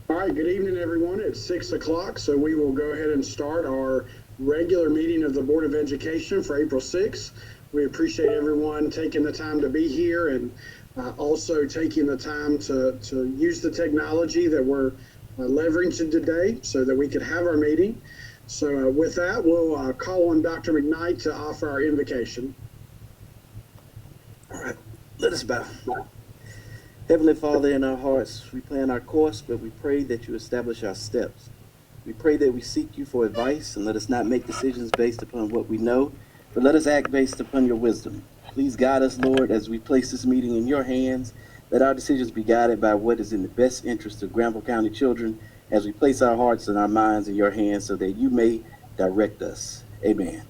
All right, good evening, everyone. It's 6 o'clock, so we will go ahead and start our regular meeting of the Board of Education for April 6th. We appreciate everyone taking the time to be here and also taking the time to use the technology that we're leveraging today so that we could have our meeting. So with that, we'll call on Dr. McKnight to offer our invocation. All right, let us bow. Heavenly Father, in our hearts, we plan our course, but we pray that you establish our steps. We pray that we seek you for advice, and let us not make decisions based upon what we know, but let us act based upon your wisdom. Please guide us, Lord, as we place this meeting in your hands. Let our decisions be guided by what is in the best interest of Granville County children, as we place our hearts and our minds in your hands so that you may direct us. Amen.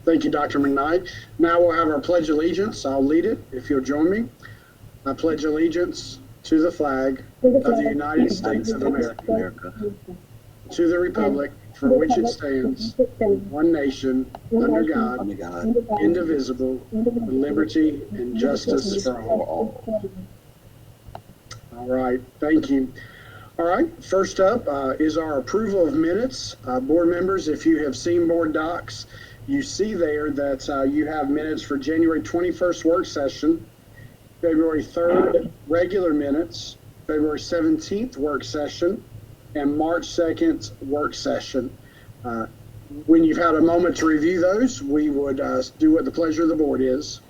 Thank you, Dr. McKnight. Now we'll have our Pledge of Allegiance. I'll lead it if you'll join me. I pledge allegiance to the flag of the United States of America, to the republic for which it stands, one nation, under God, indivisible, with liberty and justice for all. All right, thank you. All right, first up is our approval of minutes. Board members, if you have seen board docs, you see there that you have minutes for January 21st work session, February 3rd, regular minutes, February 17th, work session, and March 2nd, work session. When you've had a moment to review those, we would do what the pleasure of the board is.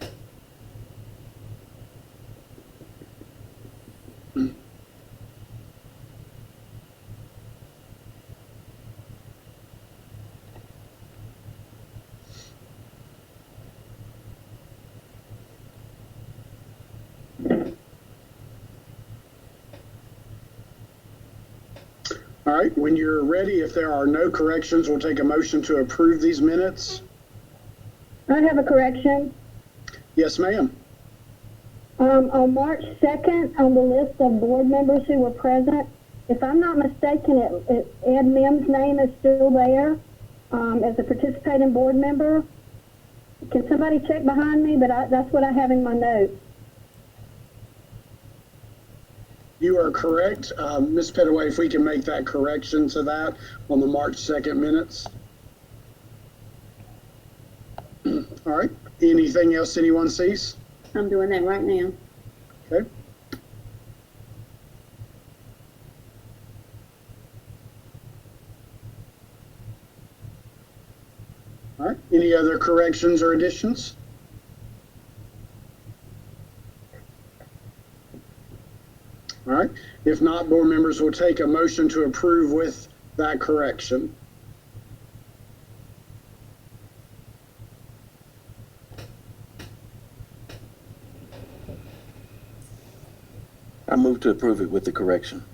All right, when you're ready, if there are no corrections, we'll take a motion to approve these minutes. I have a correction. Yes, ma'am. On March 2nd, on the list of board members who were present, if I'm not mistaken, Ed Mims' name is still there as a participating board member. Can somebody check behind me? But that's what I have in my notes. You are correct. Ms. Pettaway, if we can make that correction to that on the March 2nd minutes. All right. Anything else anyone sees? I'm doing that right now. Okay. All right. Any other corrections or additions? All right. If not, board members will take a motion to approve with that correction. I move to approve it with the correction.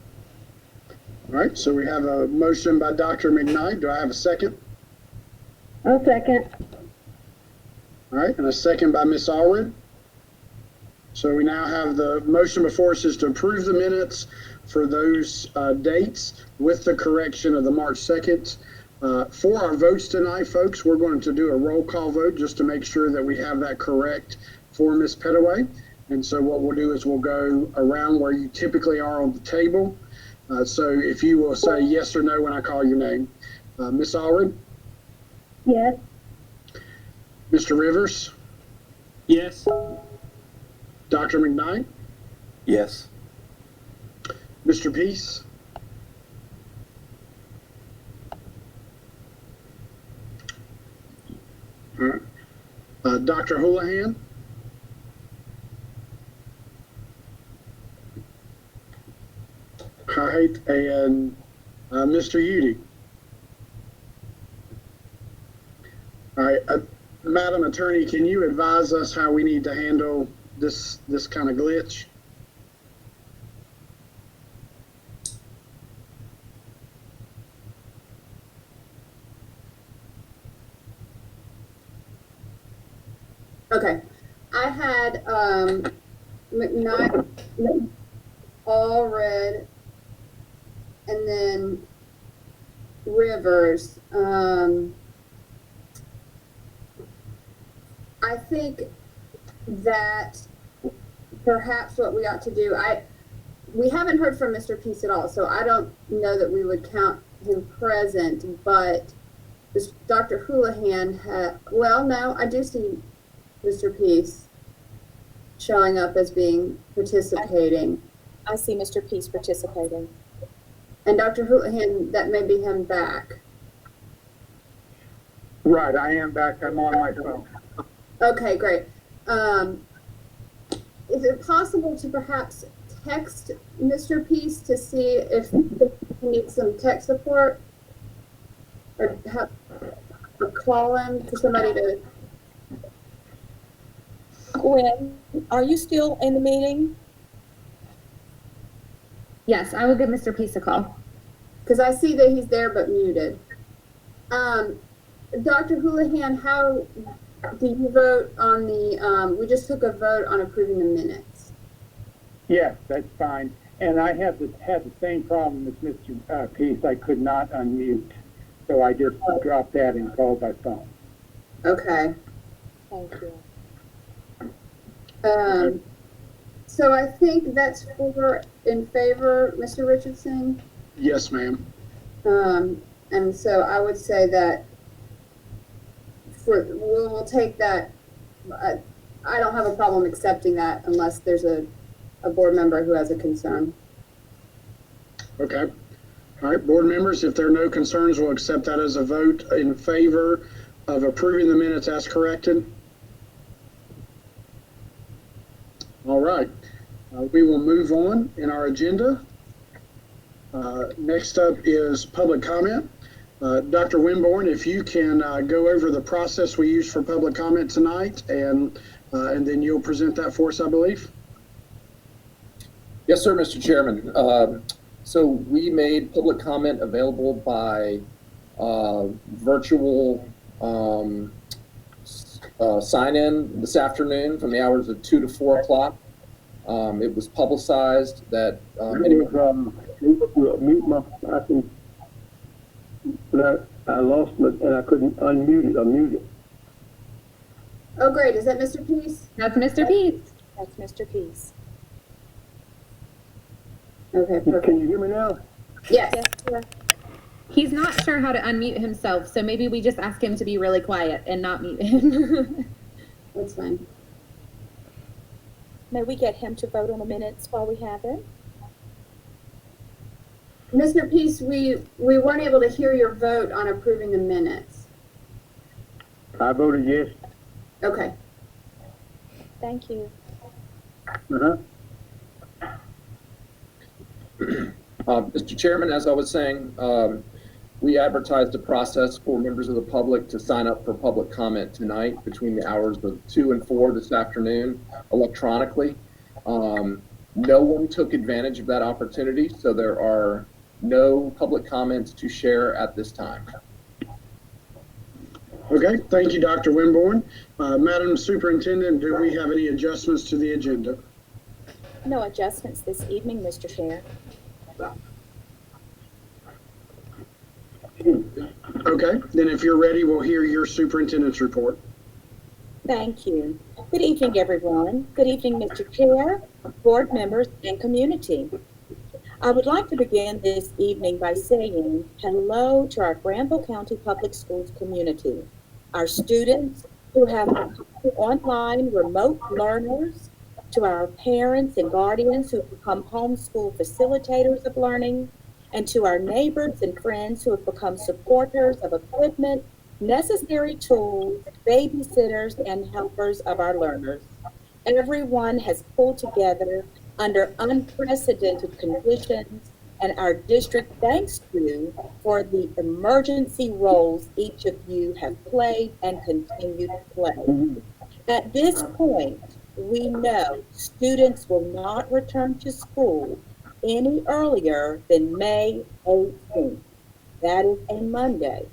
All right. So we have a motion by Dr. McKnight. Do I have a second? I'll second. All right. And a second by Ms. Allred. So we now have the motion before us is to approve the minutes for those dates with the correction of the March 2nd. For our votes tonight, folks, we're going to do a roll call vote just to make sure that we have that correct for Ms. Pettaway. And so what we'll do is we'll go around where you typically are on the table. So if you will say yes or no when I call your name. Ms. Allred? Yes. Mr. Rivers? Yes. Dr. McKnight? Yes. Mr. Peace? All right. Dr. Houlihan? All right. And Mr. Udy? All right. Madam Attorney, can you advise us how we need to handle this kind of glitch? Okay. I had McKnight, Allred, and then Rivers. I think that perhaps what we ought to do, we haven't heard from Mr. Peace at all, so I don't know that we would count him present, but this Dr. Houlihan well, no, I do see Mr. Peace showing up as being participating. I see Mr. Peace participating. And Dr. Houlihan, that may be him back. Right, I am back. I'm on my phone. Okay, great. Is it possible to perhaps text Mr. Peace to see if he needs some tech support? Or call him for somebody to... Gwen, are you still in the meeting? Yes, I will give Mr. Peace a call. Because I see that he's there but muted. Dr. Houlihan, how do you vote on the, we just took a vote on approving the minutes. Yes, that's fine. And I had the same problem as Mr. Peace. I could not unmute. So I just dropped that and called by phone. Okay. Thank you. So I think that's 4 in favor, Mr. Richardson. Yes, ma'am. And so I would say that we'll take that. I don't have a problem accepting that unless there's a board member who has a concern. Okay. All right, board members, if there are no concerns, we'll accept that as a vote in favor of approving the minutes as corrected. All right. We will move on in our agenda. Next up is public comment. Dr. Winborn, if you can go over the process we used for public comment tonight, and then you'll present that for us, I believe. Yes, sir, Mr. Chairman. So we made public comment available by virtual sign-in this afternoon from the hours of 2 to 4 o'clock. It was publicized that Mute my, I lost it and I couldn't unmute it. Oh, great. Is that Mr. Peace? That's Mr. Peace. That's Mr. Peace. Okay, perfect. Can you hear me now? Yes. Yes, sir. He's not sure how to unmute himself, so maybe we just ask him to be really quiet and not mute him. That's fine. May we get him to vote on the minutes while we have him? Mr. Peace, we weren't able to hear your vote on approving the minutes. I voted yes. Okay. Thank you. Mr. Chairman, as I was saying, we advertised a process for members of the public to sign up for public comment tonight between the hours of 2 and 4 this afternoon electronically. No one took advantage of that opportunity, so there are no public comments to share at this time. Okay, thank you, Dr. Winborn. Madam Superintendent, do we have any adjustments to the agenda? No adjustments this evening, Mr. Chair. Okay, then if you're ready, we'll hear your superintendent's report. Thank you. Good evening, everyone. Good evening, Mr. Chair, board members, and community. I would like to begin this evening by saying hello to our Granville County Public Schools community, our students who have become online remote learners, to our parents and guardians who have become homeschool facilitators of learning, and to our neighbors and friends who have become supporters of equipment, necessary tools, babysitters, and helpers of our learners. Everyone has pulled together under unprecedented conditions, and our district thanks you for the emergency roles each of you have played and continue to play. At this point, we know students will not return to school any earlier than May 18th. That is a Monday.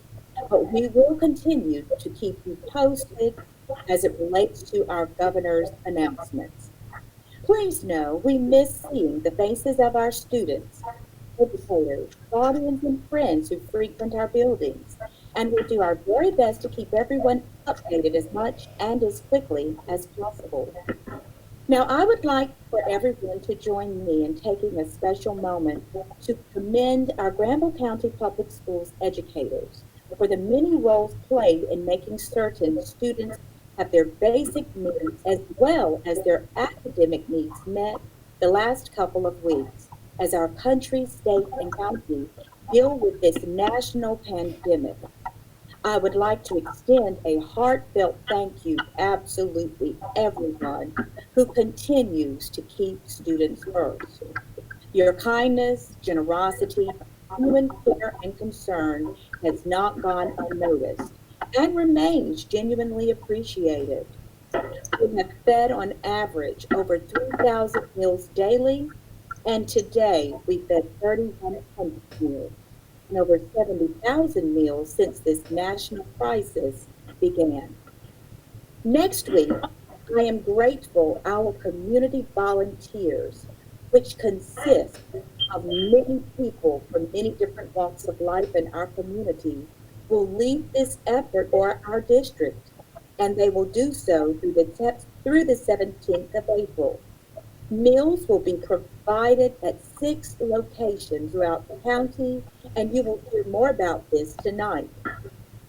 But we will continue to keep you posted as it relates to our governor's announcements. Please know we miss seeing the faces of our students, educators, guardians, and friends who frequent our buildings, and we'll do our very best to keep everyone updated as much and as quickly as possible. Now, I would like for everyone to join me in taking a special moment to commend our Granville County Public Schools educators for the many roles played in making certain students have their basic needs as well as their academic needs met the last couple of weeks as our country, state, and county deal with this national pandemic. I would like to extend a heartfelt thank you to absolutely everyone who continues to keep students first. Your kindness, generosity, human care, and concern has not gone unnoticed and remains genuinely appreciated. We have fed on average over 3,000 meals daily, and today we fed 3,100 meals and over 70,000 meals since this national crisis began. Next week, I am grateful our community volunteers, which consist of many people from many different walks of life in our community, will lead this effort for our district, and they will do so through the 17th of April. Meals will be provided at 6 locations throughout the county, and you will hear more about this tonight.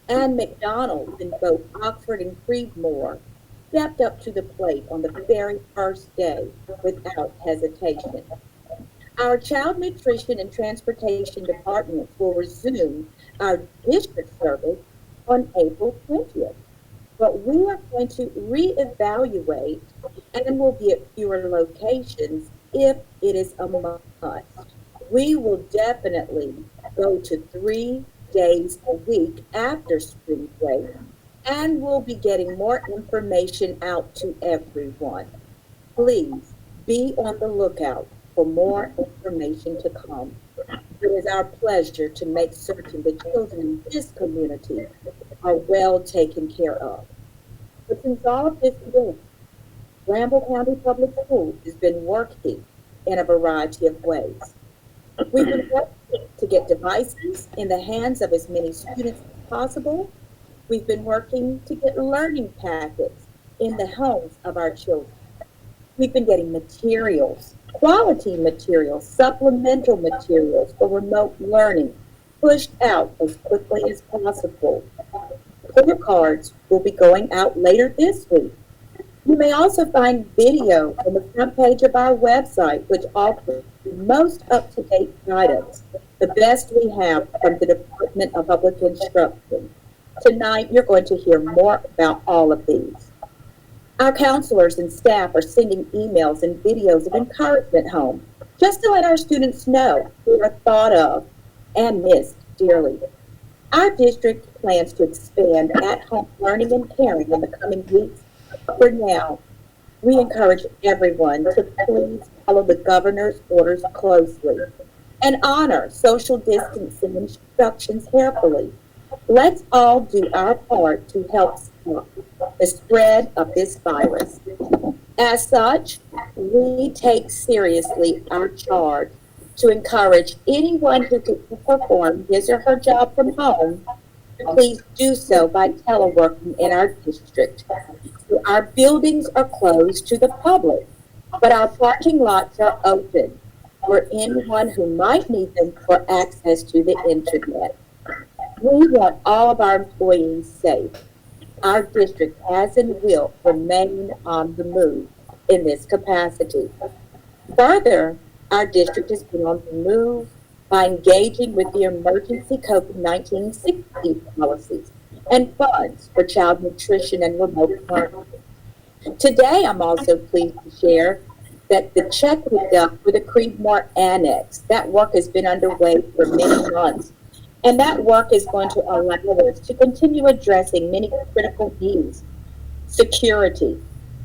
And McDonald's in both Oxford and Creedmoor stepped up to the plate on the very first day without hesitation. Our child nutrition and transportation departments will resume our district service on April 20th. But we are going to reevaluate and will be at fewer locations if it is a must. We will definitely go to 3 days a week after spring break, and we'll be getting more information out to everyone. Please be on the lookout for more information to come. It is our pleasure to make certain the children in this community are well taken care of. But since all of this began, Granville County Public Schools has been working in a variety of ways. We've been working to get devices in the hands of as many students as possible. We've been working to get learning packets in the homes of our children. We've been getting materials, quality materials, supplemental materials for remote learning pushed out as quickly as possible. Report cards will be going out later this week. You may also find video on the front page of our website, which offers the most up-to-date guidance, the best we have from the Department of Public Instruction. Tonight, you're going to hear more about all of these. Our counselors and staff are sending emails and videos of encouragement home, just to let our students know we are thought of and missed dearly. Our district plans to expand at-home learning and caring in the coming weeks. For now, we encourage everyone to please follow the governor's orders closely and honor social distancing instructions carefully. Let's all do our part to help stop the spread of this virus. As such, we take seriously our charge to encourage anyone who can perform his or her job from home to please do so by teleworking in our district. So our buildings are closed to the public, but our parking lots are open for anyone who might need them for access to the internet. We want all of our employees safe. Our district has and will remain on the move in this capacity. Further, our district has been on the move by engaging with the emergency COVID-19 sick leave policies and funds for child nutrition and remote learning. Today, I'm also pleased to share that the check was done for the Creedmoor Annex. That work has been underway for many months, and that work is going to allow us to continue addressing many critical needs: security,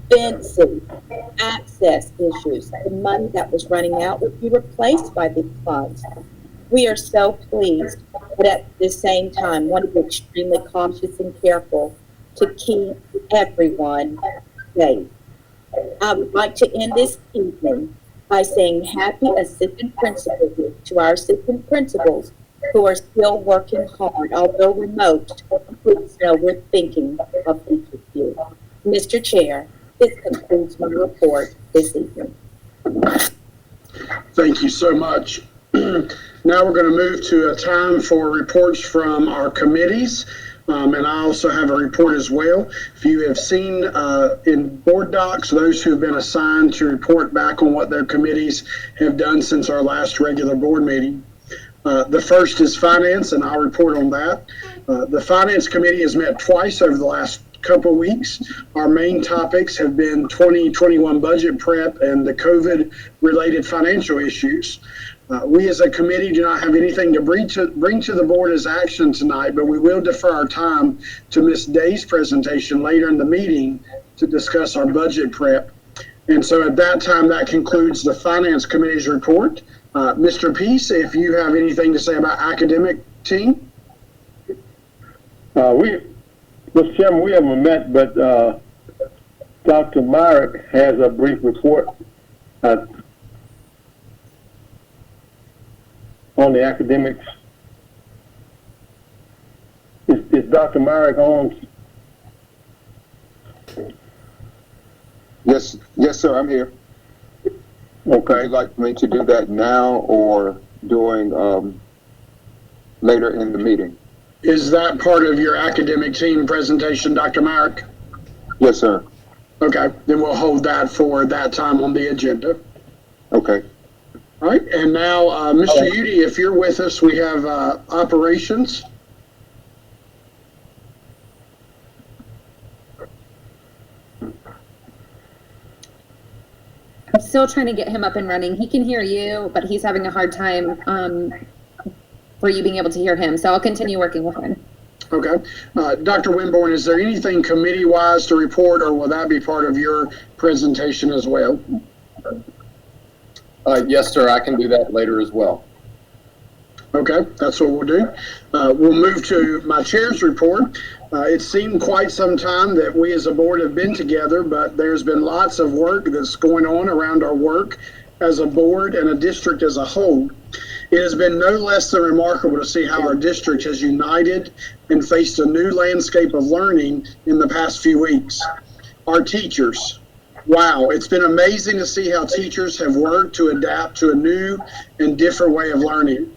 fencing, access issues. The money that was running out would be replaced by these funds. We are so pleased, but at the same time, want to be extremely cautious and careful to keep everyone safe. I would like to end this evening by saying happy Assistant Principal Week to our assistant principals who are still working hard, although remote. Please know we're thinking of each of you. Mr. Chair, This concludes my report this evening. Thank you so much. Now we're going to move to a time for reports from our committees. And I also have a report as well. If you have seen in board docs, those who have been assigned to report back on what their committees have done since our last regular board meeting. The first is finance, and I'll report on that. The finance committee has met twice over the last couple weeks. Our main topics have been 2021 budget prep and the COVID-related financial issues. We as a committee do not have anything to bring to the board as action tonight, but we will defer our time to Ms. Day's presentation later in the meeting to discuss our budget prep. And so at that time, that concludes the Finance Committee's report. Mr. Peace, if you have anything to say about academic team? Mr. Chairman, we haven't met, but Dr. Myrick has a brief report on the academics. Is Dr. Myrick on? Yes, sir, I'm here. Okay. Would you like me to do that now or during later in the meeting? Is that part of your academic team presentation, Dr. Myrick? Yes, sir. Okay, then we'll hold that for that time on the agenda. Okay. All right, and now, Mr. Udy, if you're with us, we have operations. I'm still trying to get him up and running. He can hear you, but he's having a hard time for you being able to hear him. So I'll continue working with him. Okay. Dr. Winborn, is there anything committee-wise to report, or will that be part of your presentation as well? Yes, sir, I can do that later as well. Okay, that's what we'll do. We'll move to my chair's report. It seemed quite some time that we as a board have been together, but there's been lots of work that's going on around our work as a board and a district as a whole. It has been no less than remarkable to see how our district has united and faced a new landscape of learning in the past few weeks. Our teachers, wow, it's been amazing to see how teachers have worked to adapt to a new and different way of learning.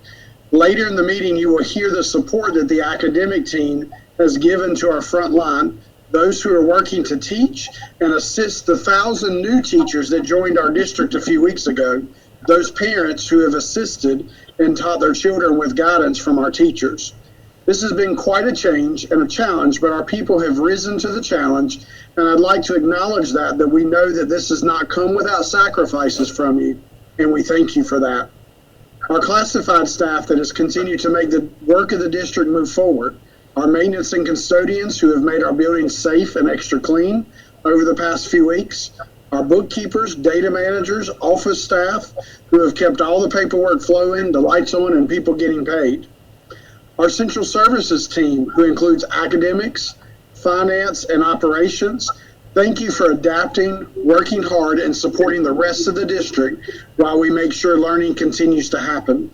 Later in the meeting, you will hear the support that the academic team has given to our front line, those who are working to teach and assist the 1,000 new teachers that joined our district a few weeks ago, those parents who have assisted and taught their children with guidance from our teachers. This has been quite a change and a challenge, but our people have risen to the challenge, and I'd like to acknowledge that we know that this has not come without sacrifices from you, and we thank you for that. Our classified staff that has continued to make the work of the district move forward, our maintenance and custodians who have made our buildings safe and extra clean over the past few weeks, our bookkeepers, data managers, office staff who have kept all the paperwork flowing, the lights on, and people getting paid. Our central services team, who includes academics, finance, and operations, thank you for adapting, working hard, and supporting the rest of the district while we make sure learning continues to happen.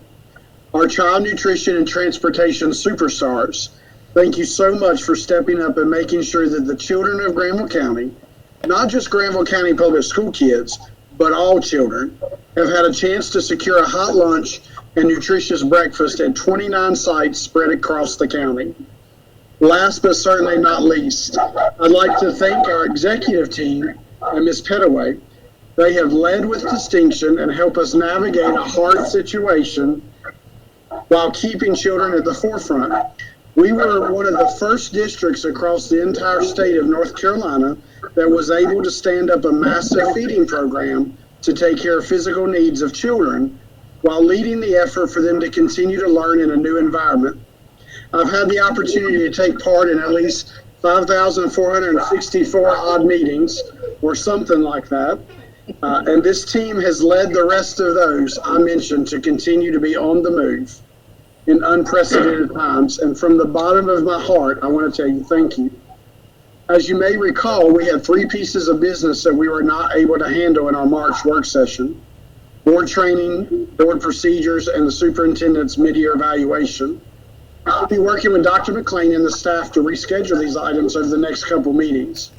Our child nutrition and transportation superstars, thank you so much for stepping up and making sure that the children of Granville County, not just Granville County public school kids, but all children, have had a chance to secure a hot lunch and nutritious breakfast at 29 sites spread across the county. Last but certainly not least, I'd like to thank our executive team and Ms. Pettaway. They have led with distinction and helped us navigate a hard situation while keeping children at the forefront. We were one of the first districts across the entire state of North Carolina that was able to stand up a massive feeding program to take care of physical needs of children while leading the effort for them to continue to learn in a new environment. I've had the opportunity to take part in at least 5,464 odd meetings or something like that. And this team has led the rest of those I mentioned to continue to be on the move in unprecedented times. And from the bottom of my heart, I want to tell you thank you. As you may recall, we had 3 pieces of business that we were not able to handle in our March work session: board training, board procedures, and the superintendent's mid-year evaluation. I'll be working with Dr. McLean and the staff to reschedule these items over the next couple meetings.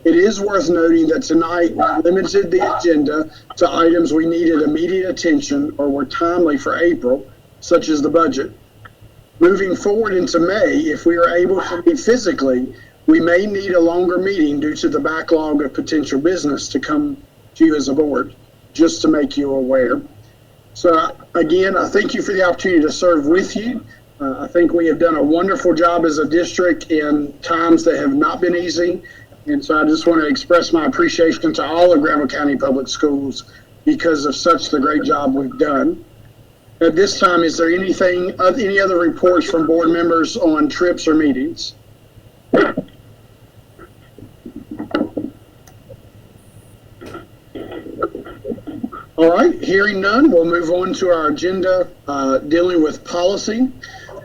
It is worth noting that tonight we limited the agenda to items we needed immediate attention or were timely for April, such as the budget. Moving forward into May, if we are able to meet physically, we may need a longer meeting due to the backlog of potential business to come to you as a board, just to make you aware. So again, I thank you for the opportunity to serve with you. I think we have done a wonderful job as a district in times that have not been easy. And so I just want to express my appreciation to all of Granville County Public Schools because of such the great job we've done. At this time, is there any other reports from board members on trips or meetings? All right, hearing none, we'll move on to our agenda dealing with policy.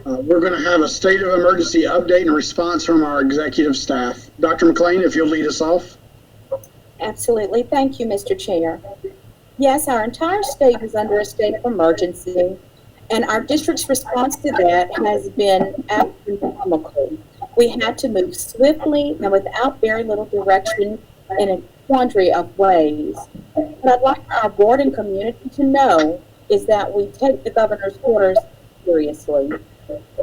We're going to have a state of emergency update and response from our executive staff. Dr. McLean, if you'll lead us off. Absolutely. Thank you, Mr. Chair. Yes, our entire state is under a state of emergency, and our district's response to that has been astronomical. We had to move swiftly and without very little direction in a quandary of ways. What I'd like our board and community to know is that we take the governor's orders seriously.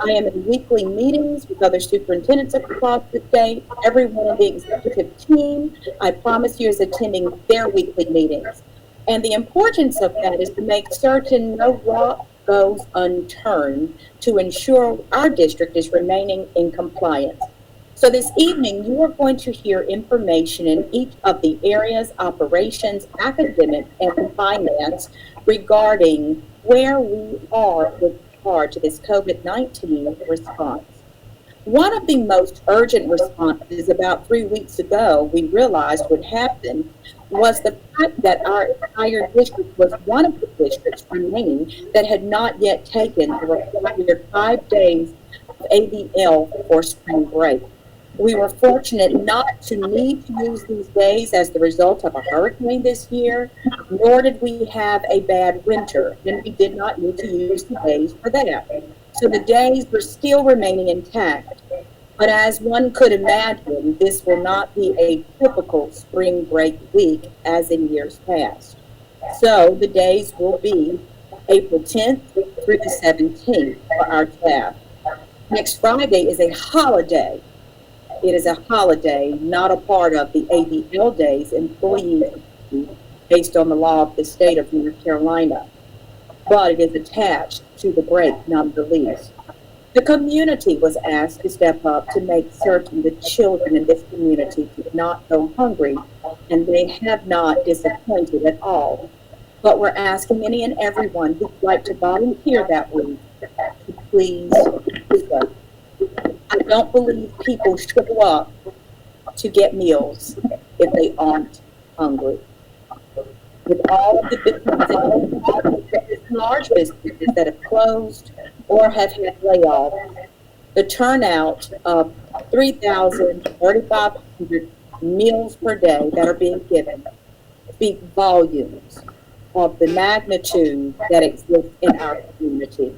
I am in weekly meetings with other superintendents across the state. Everyone in the executive team, I promise you, is attending their weekly meetings. And the importance of that is to make certain no rock goes unturned to ensure our district is remaining in compliance. So this evening, you are going to hear information in each of the areas, operations, academic, and finance regarding where we are with regard to this COVID-19 response. One of the most urgent responses about 3 weeks ago we realized would happen was the fact that our entire district was one of the districts remaining that had not yet taken the required 5 days of ABL for spring break. We were fortunate not to need to use these days as the result of a hurricane this year, nor did we have a bad winter, and we did not need to use the days for that. So the days were still remaining intact. But as one could imagine, this will not be a typical spring break week as in years past. So the days will be April 10th through the 17th for our staff. Next Friday is a holiday. It is a holiday, not a part of the ABL days employees based on the law of the state of North Carolina, but it is attached to the break nonetheless. The community was asked to step up to make certain the children in this community did not go hungry, and they have not disappointed at all. But we're asking any and everyone who'd like to volunteer that week to please do so. I don't believe people show up to get meals if they aren't hungry. With all of the businesses, large businesses that have closed or have had layoffs, the turnout of 3,000 to 3,500 meals per day that are being given speak volumes of the magnitude that exists in our community.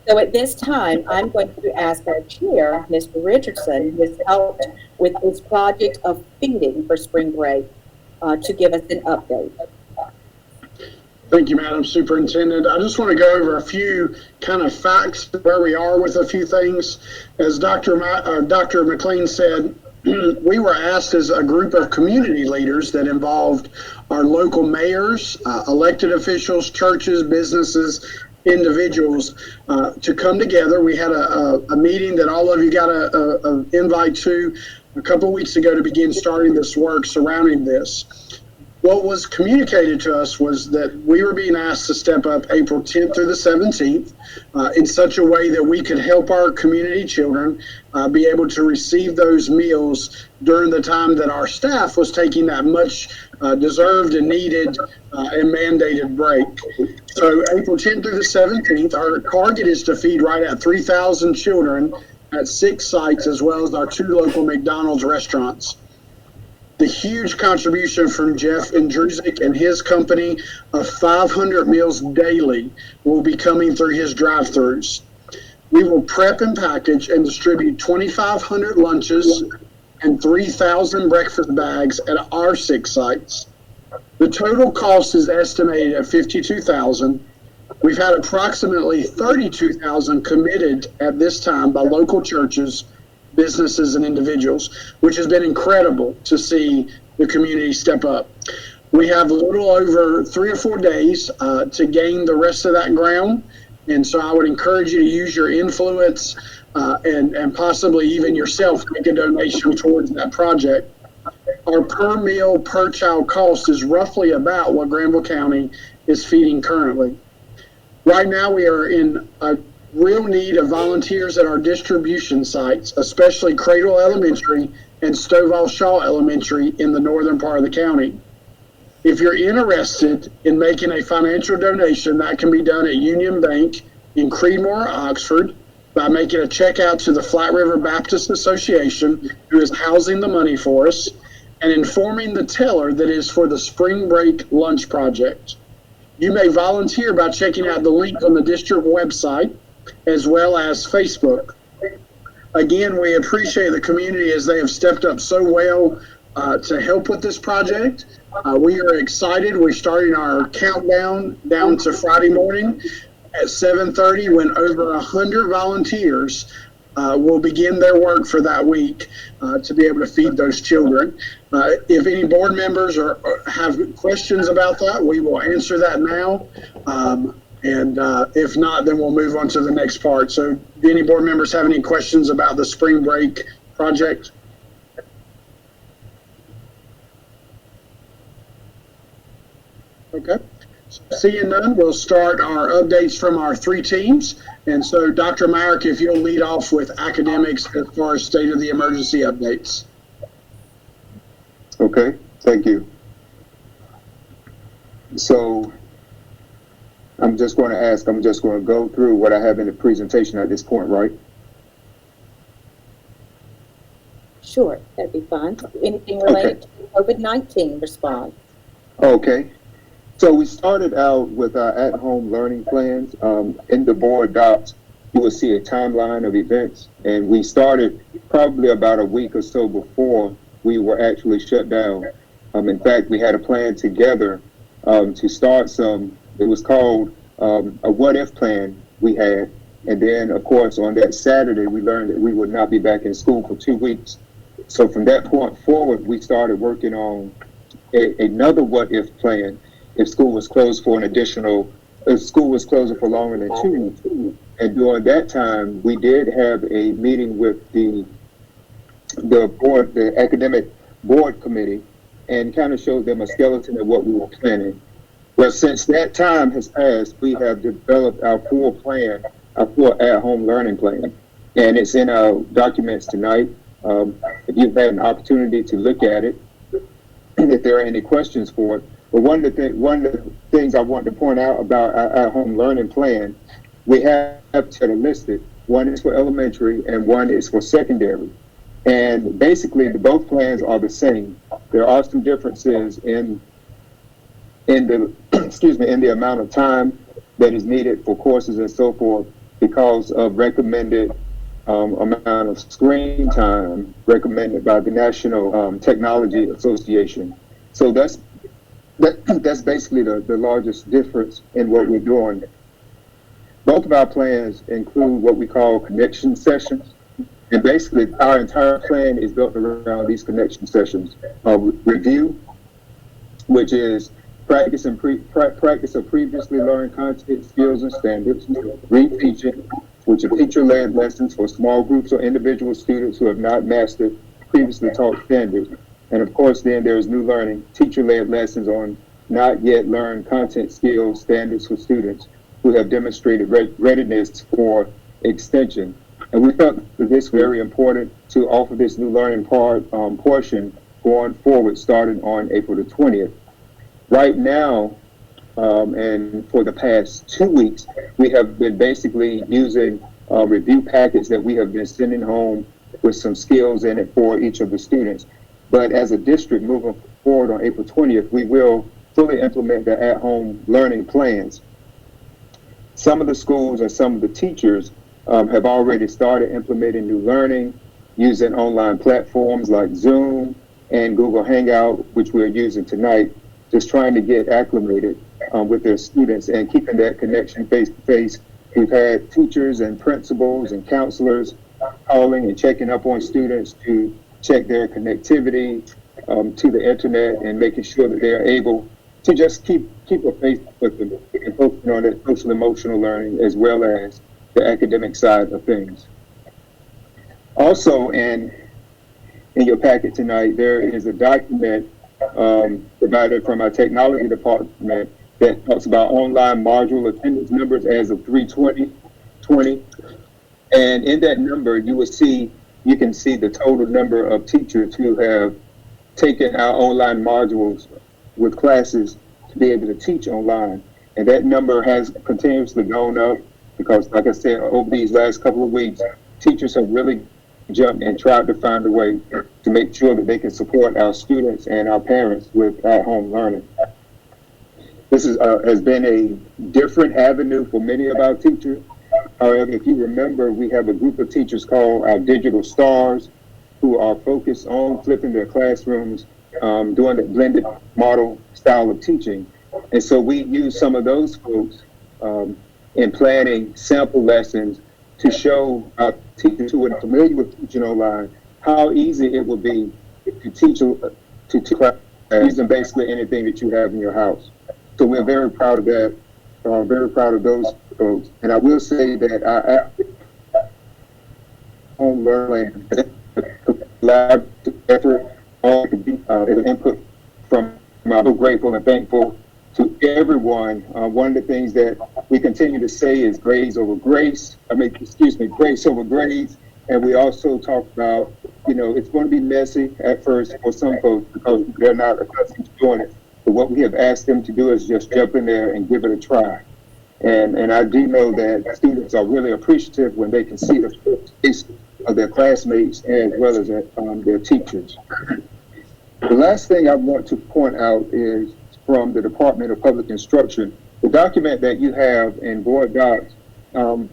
So at this time, I'm going to ask our chair, Mr. Richardson, who has helped with this project of feeding for spring break, to give us an update. Thank you, Madam Superintendent. I just want to go over a few kind of facts where we are with a few things. As Dr. McLean said, we were asked as a group of community leaders that involved our local mayors, elected officials, churches, businesses, individuals to come together. We had a meeting that all of you got an invite to a couple of weeks ago to begin starting this work surrounding this. What was communicated to us was that we were being asked to step up April 10th through the 17th in such a way that we could help our community children be able to receive those meals during the time that our staff was taking that much deserved and needed and mandated break. So April 10th through the 17th, our target is to feed right at 3,000 children at 6 sites, as well as our 2 local McDonald's restaurants. The huge contribution from Jeff Andrusik and his company of 500 meals daily will be coming through his drive-thrus. We will prep and package and distribute 2,500 lunches and 3,000 breakfast bags at our 6 sites. The total cost is estimated at $52,000. We've had approximately $32,000 committed at this time by local churches, businesses, and individuals, which has been incredible to see the community step up. We have a little over 3 or 4 days to gain the rest of that ground, and so I would encourage you to use your influence and possibly even yourself make a donation towards that project. Our per meal, per child cost is roughly about what Granville County is feeding currently. Right now, we are in a real need of volunteers at our distribution sites, especially Cradle Elementary and Stovall Shaw Elementary in the northern part of the county. If you're interested in making a financial donation, that can be done at Union Bank in Creedmoor, Oxford, by making a check out to the Flat River Baptist Association, who is housing the money for us, and informing the teller that is for the Spring Break Lunch Project. You may volunteer by checking out the link on the district website as well as Facebook. Again, we appreciate the community as they have stepped up so well to help with this project. We are excited. We're starting our countdown down to Friday morning at 7:30 when over 100 volunteers will begin their work for that week to be able to feed those children. If any board members have questions about that, we will answer that now. And if not, then we'll move on to the next part. So do any board members have any questions about the Spring Break project? Okay. Seeing none, we'll start our updates from our 3 teams. And so, Dr. Myrick, if you'll lead off with academics as far as state of the emergency updates. Okay, thank you. So I'm just going to go through what I have in the presentation at this point, right? Sure, that'd be fine. Anything related to COVID-19 response? Okay. So we started out with our at-home learning plans. In the board docs, you will see a timeline of events, and we started probably about a week or so before we were actually shut down. In fact, we had a plan together to start some, it was called a what-if plan we had. And then, of course, on that Saturday, we learned that we would not be back in school for 2 weeks. So from that point forward, we started working on another what-if plan. If school was closed for if school was closing for longer than 2 weeks. And during that time, we did have a meeting with the board, the academic board committee, and kind of showed them a skeleton of what we were planning. Well, since that time has passed, we have developed our full plan, our full at-home learning plan. And it's in our documents tonight. If you've had an opportunity to look at it, if there are any questions for it. But one of the things I want to point out about our home learning plan, we have to list it. One is for elementary and one is for secondary. And basically, both plans are the same. There are some differences in the in the amount of time that is needed for courses and so forth because of recommended amount of screen time recommended by the National Technology Association. So that's basically the largest difference in what we're doing. Both of our plans include what we call connection sessions. And basically, our entire plan is built around these connection sessions. Review, which is practice of previously learned content, skills, and standards. Reteaching, which are teacher-led lessons for small groups or individual students who have not mastered previously taught standards. And of course, then there's new learning, teacher-led lessons on not yet learned content, skills, standards for students who have demonstrated readiness for extension. And we felt that this very important to offer this new learning portion going forward, starting on April the 20th. Right now, and for the past 2 weeks, we have been basically using review packets that we have been sending home with some skills in it for each of the students. But as a district moving forward on April 20th, we will fully implement the at-home learning plans. Some of the schools and some of the teachers have already started implementing new learning. using online platforms like Zoom and Google Hangout, which we're using tonight, just trying to get acclimated with their students and keeping that connection face to face. We've had teachers and principals and counselors calling and checking up on students to check their connectivity to the internet and making sure that they're able to just keep a faith with them and focusing on that social emotional learning as well as the academic side of things. Also, in your packet tonight, there is a document provided from our technology department that talks about online module attendance numbers as of 3/20/20. And in that number, you can see the total number of teachers who have taken our online modules with classes to be able to teach online. And that number has continuously gone up because, like I said, over these last couple of weeks, teachers have really jumped and tried to find a way to make sure that they can support our students and our parents with at-home learning. This has been a different avenue for many of our teachers. However, if you remember, we have a group of teachers called our digital stars who are focused on flipping their classrooms, doing the blended model style of teaching. And so we use some of those folks in planning sample lessons to show our teachers who are familiar with teaching online how easy it will be to teach using basically anything that you have in your house. So we're very proud of that. Very proud of those folks. And I will say that our home learning lab effort, all the input from I'm so grateful and thankful to everyone. One of the things that we continue to say is grace over grades. And we also talk about, it's going to be messy at first for some folks because they're not accustomed to doing it. But what we have asked them to do is just jump in there and give it a try. And I do know that students are really appreciative when they can see the face of their classmates as well as their teachers. The last thing I want to point out is from the Department of Public Instruction. The document that you have in board docs,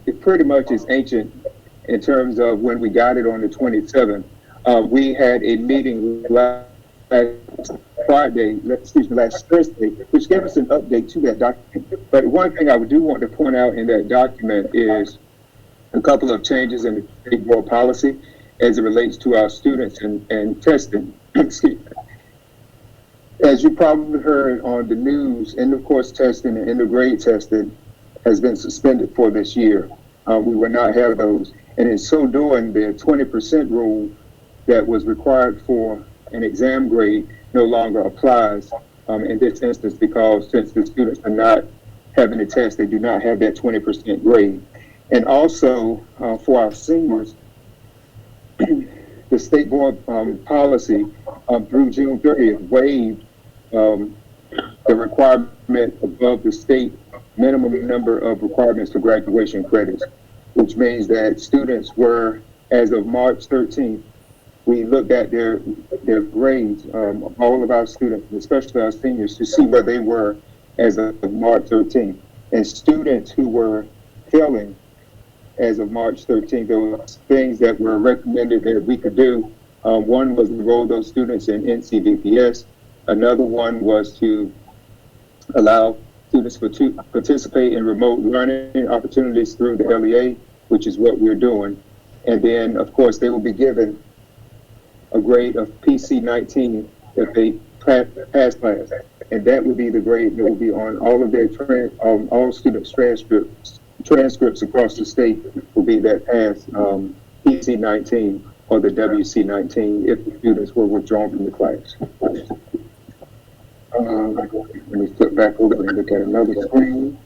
it pretty much is ancient in terms of when we got it on the 27th. We had a meeting last Thursday, which gave us an update to that document. But one thing I do want to point out in that document is a couple of changes in the state board policy as it relates to our students and testing. As you probably heard on the news, end of course testing and end of grade testing has been suspended for this year. We will not have those. And in so doing, the 20% rule that was required for an exam grade no longer applies in this instance because since the students are not having a test, they do not have that 20% grade. And also for our seniors, the state board policy through June 30th waived the requirement above the state minimum number of requirements for graduation credits, which means that students were, as of March 13th, we looked at their grades, all of our students, especially our seniors, to see where they were as of March 13th. And students who were failing as of March 13th, there were things that were recommended that we could do. One was enroll those students in NCVPS. Another one was to allow students to participate in remote learning opportunities through the LEA, which is what we're doing. And then, of course, they will be given a grade of PC19 if they pass class. And that would be the grade that will be on all of their all students' transcripts across the state will be that pass PC19 or the WC19 if the students were withdrawn from the class. Let me flip back over and look at another screen.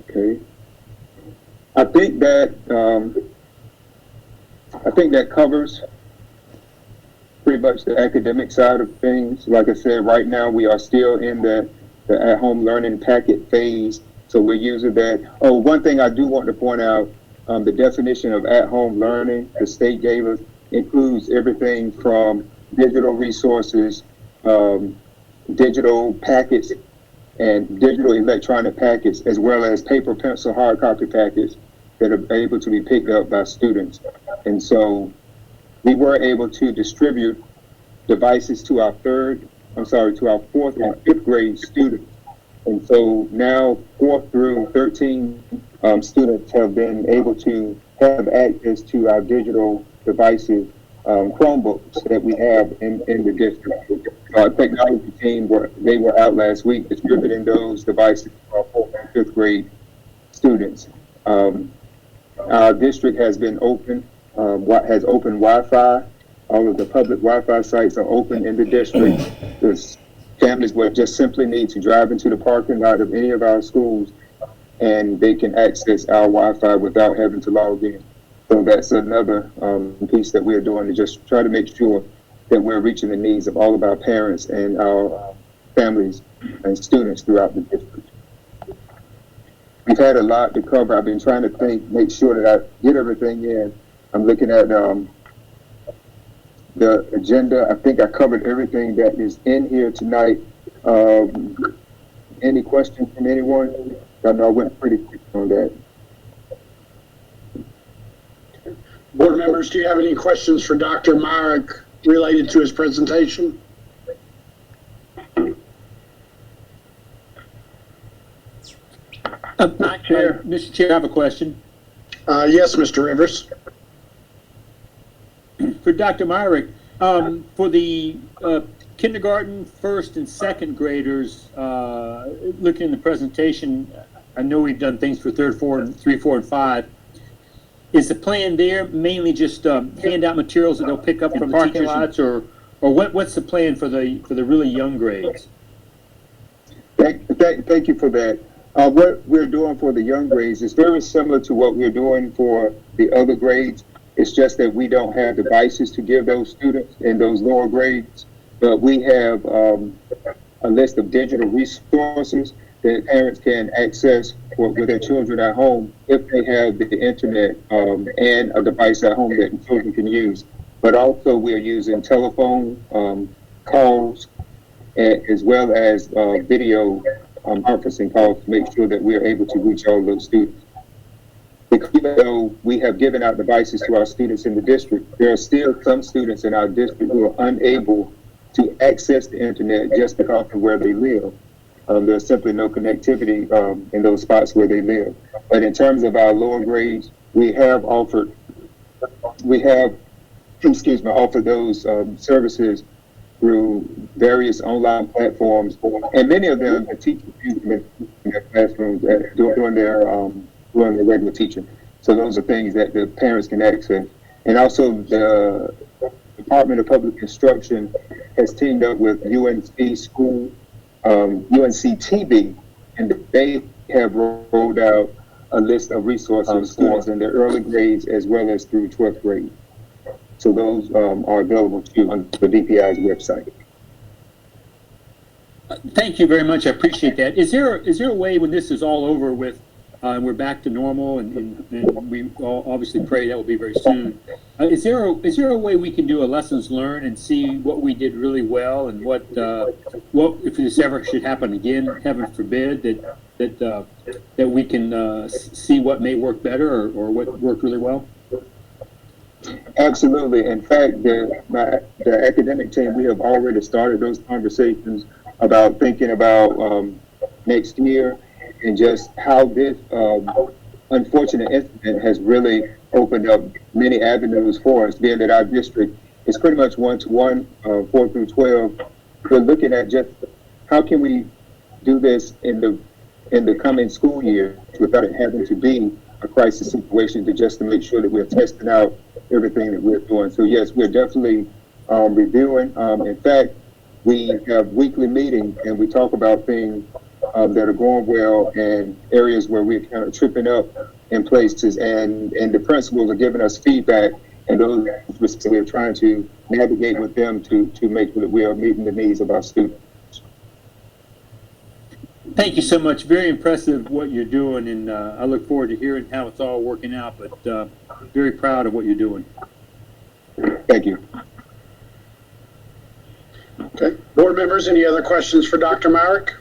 Okay. I think that covers pretty much the academic side of things. Like I said, right now we are still in the at-home learning packet phase, so we're using that. Oh, one thing I do want to point out, the definition of at-home learning the state gave us includes everything from digital resources, digital packets, and digital electronic packets, as well as paper, pencil, hard copy packets. that are able to be picked up by students. And so we were able to distribute devices to our fourth and fifth grade students. And so now 4th through 13 students have been able to have access to our digital devices, Chromebooks that we have in the district. Our technology team they were out last week distributing those devices to our 4th and 5th grade students. Our district has been open, has open Wi-Fi. All of the public Wi-Fi sites are open in the district. The families will just simply need to drive into the parking lot of any of our schools and they can access our Wi-Fi without having to log in. So that's another piece that we're doing to just try to make sure that we're reaching the needs of all of our parents and our families and students throughout the district. We've had a lot to cover. I've been trying to make sure that I get everything in. I'm looking at the agenda. I think I covered everything that is in here tonight. Any questions from anyone? I know I went pretty quick on that. Board members, do you have any questions for Dr. Myrick related to his presentation? Mr. Chair, I have a question. Yes, Mr. Rivers. For Dr. Myrick, for the kindergarten, first and second graders, looking in the presentation, I know we've done things for 3, 4, and 5. Is the plan there mainly just hand out materials that they'll pick up from the parking lots, or what's the plan for the really young grades? Thank you for that. What we're doing for the young grades is very similar to what we're doing for the other grades. It's just that we don't have devices to give those students in those lower grades, but we have a list of digital resources that parents can access with their children at home if they have the internet and a device at home that the children can use. But also we are using telephone calls as well as video conferencing calls to make sure that we are able to reach all those students. Because even though we have given out devices to our students in the district, there are still some students in our district who are unable to access the internet just because of where they live. There's simply no connectivity in those spots where they live. But in terms of our lower grades, we have offered those services through various online platforms, and many of them the teachers use them in their classrooms during their regular teaching. So those are things that the parents can access. And also the Department of Public Instruction has teamed up with UNC School, UNC TV, and they have rolled out a list of resources for students in their early grades as well as through 12th grade. So those are available to you on the DPI's website. Thank you very much. I appreciate that. Is there a way when this is all over with, we're back to normal, and we all obviously pray that will be very soon. Is there a way we can do a lessons learned and see what we did really well and what if this ever should happen again, heaven forbid, that we can see what may work better or what worked really well? Absolutely. In fact, the academic team, we have already started those conversations about thinking about next year and just how this unfortunate incident has really opened up many avenues for us, being that our district is pretty much one-to-one, 4 through 12. We're looking at just how can we do this in the coming school year without it having to be a crisis situation, to make sure that we're testing out everything that we're doing. So yes, we're definitely reviewing. In fact, we have weekly meetings and we talk about things that are going well and areas where we're kind of tripping up in places, and the principals are giving us feedback, and those we're trying to navigate with them to make sure that we are meeting the needs of our students. Thank you so much. Very impressive what you're doing, and I look forward to hearing how it's all working out, but very proud of what you're doing. Thank you. Okay. Board members, any other questions for Dr. Myrick?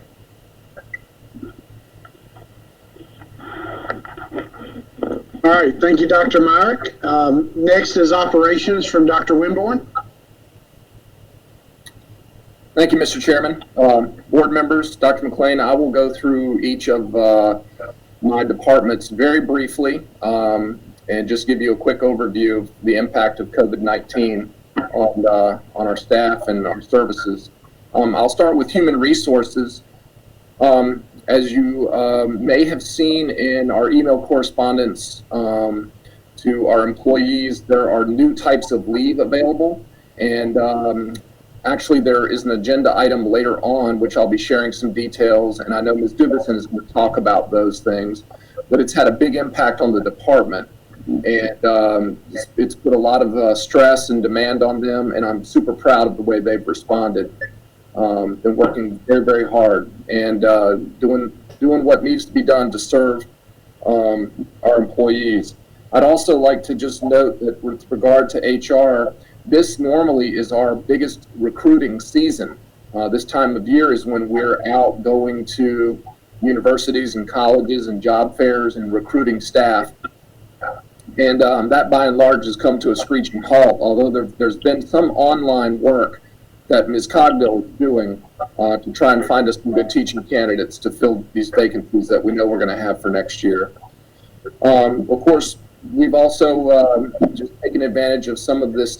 All right, thank you, Dr. Myrick. Next is operations from Dr. Winborn. Thank you, Mr. Chairman. Board members, Dr. McLean, I will go through each of my departments very briefly and just give you a quick overview of the impact of COVID-19 on our staff and our services. I'll start with human resources. As you may have seen in our email correspondence to our employees, there are new types of leave available, and actually there is an agenda item later on which I'll be sharing some details, and I know Ms. Dubison is going to talk about those things, but it's had a big impact on the department, and it's put a lot of stress and demand on them, and I'm super proud of the way they've responded. Been working very, very hard and doing what needs to be done to serve our employees. I'd also like to just note that with regard to HR, this normally is our biggest recruiting season. This time of year is when we're out going to universities and colleges and job fairs and recruiting staff. And that by and large has come to a screeching halt, although there's been some online work that Ms. Cogdill is doing to try and find us some good teaching candidates to fill these vacancies that we know we're going to have for next year. Of course, we've also just taken advantage of some of this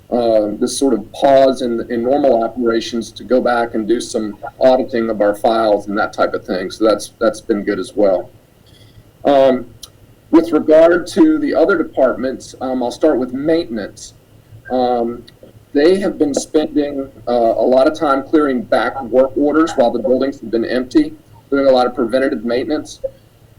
sort of pause in normal operations to go back and do some auditing of our files and that type of thing. So that's been good as well. With regard to the other departments, I'll start with maintenance. They have been spending a lot of time clearing back work orders while the buildings have been empty, doing a lot of preventative maintenance.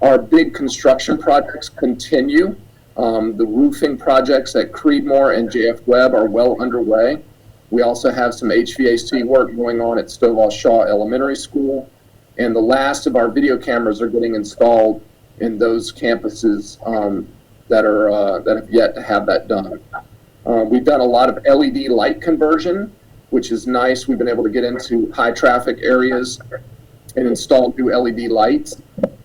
Our big construction projects continue. The roofing projects at Creedmoor and JF Webb are well underway. We also have some HVAC work going on at Stovall Shaw Elementary School, and the last of our video cameras are getting installed in those campuses that have yet to have that done. We've done a lot of LED light conversion, which is nice. We've been able to get into high traffic areas and install new LED lights.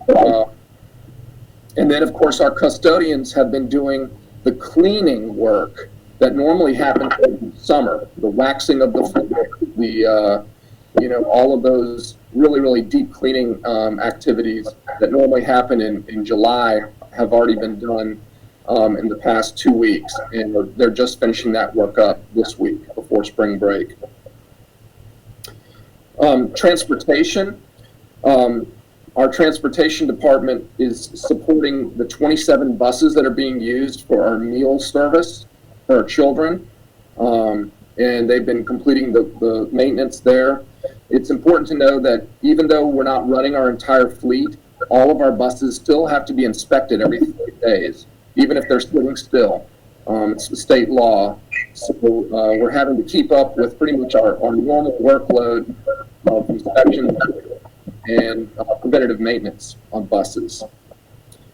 And then, of course, our custodians have been doing the cleaning work that normally happens in summer, the waxing of the floor, all of those really, really deep cleaning activities that normally happen in July have already been done in the past 2 weeks, and they're just finishing that work up this week before spring break. Transportation. Our transportation department is supporting the 27 buses that are being used for our meal service for our children, and they've been completing the maintenance there. It's important to know that even though we're not running our entire fleet, all of our buses still have to be inspected every 3 days, even if they're sitting still. It's the state law. So we're having to keep up with pretty much our normal workload of inspections and preventative maintenance on buses.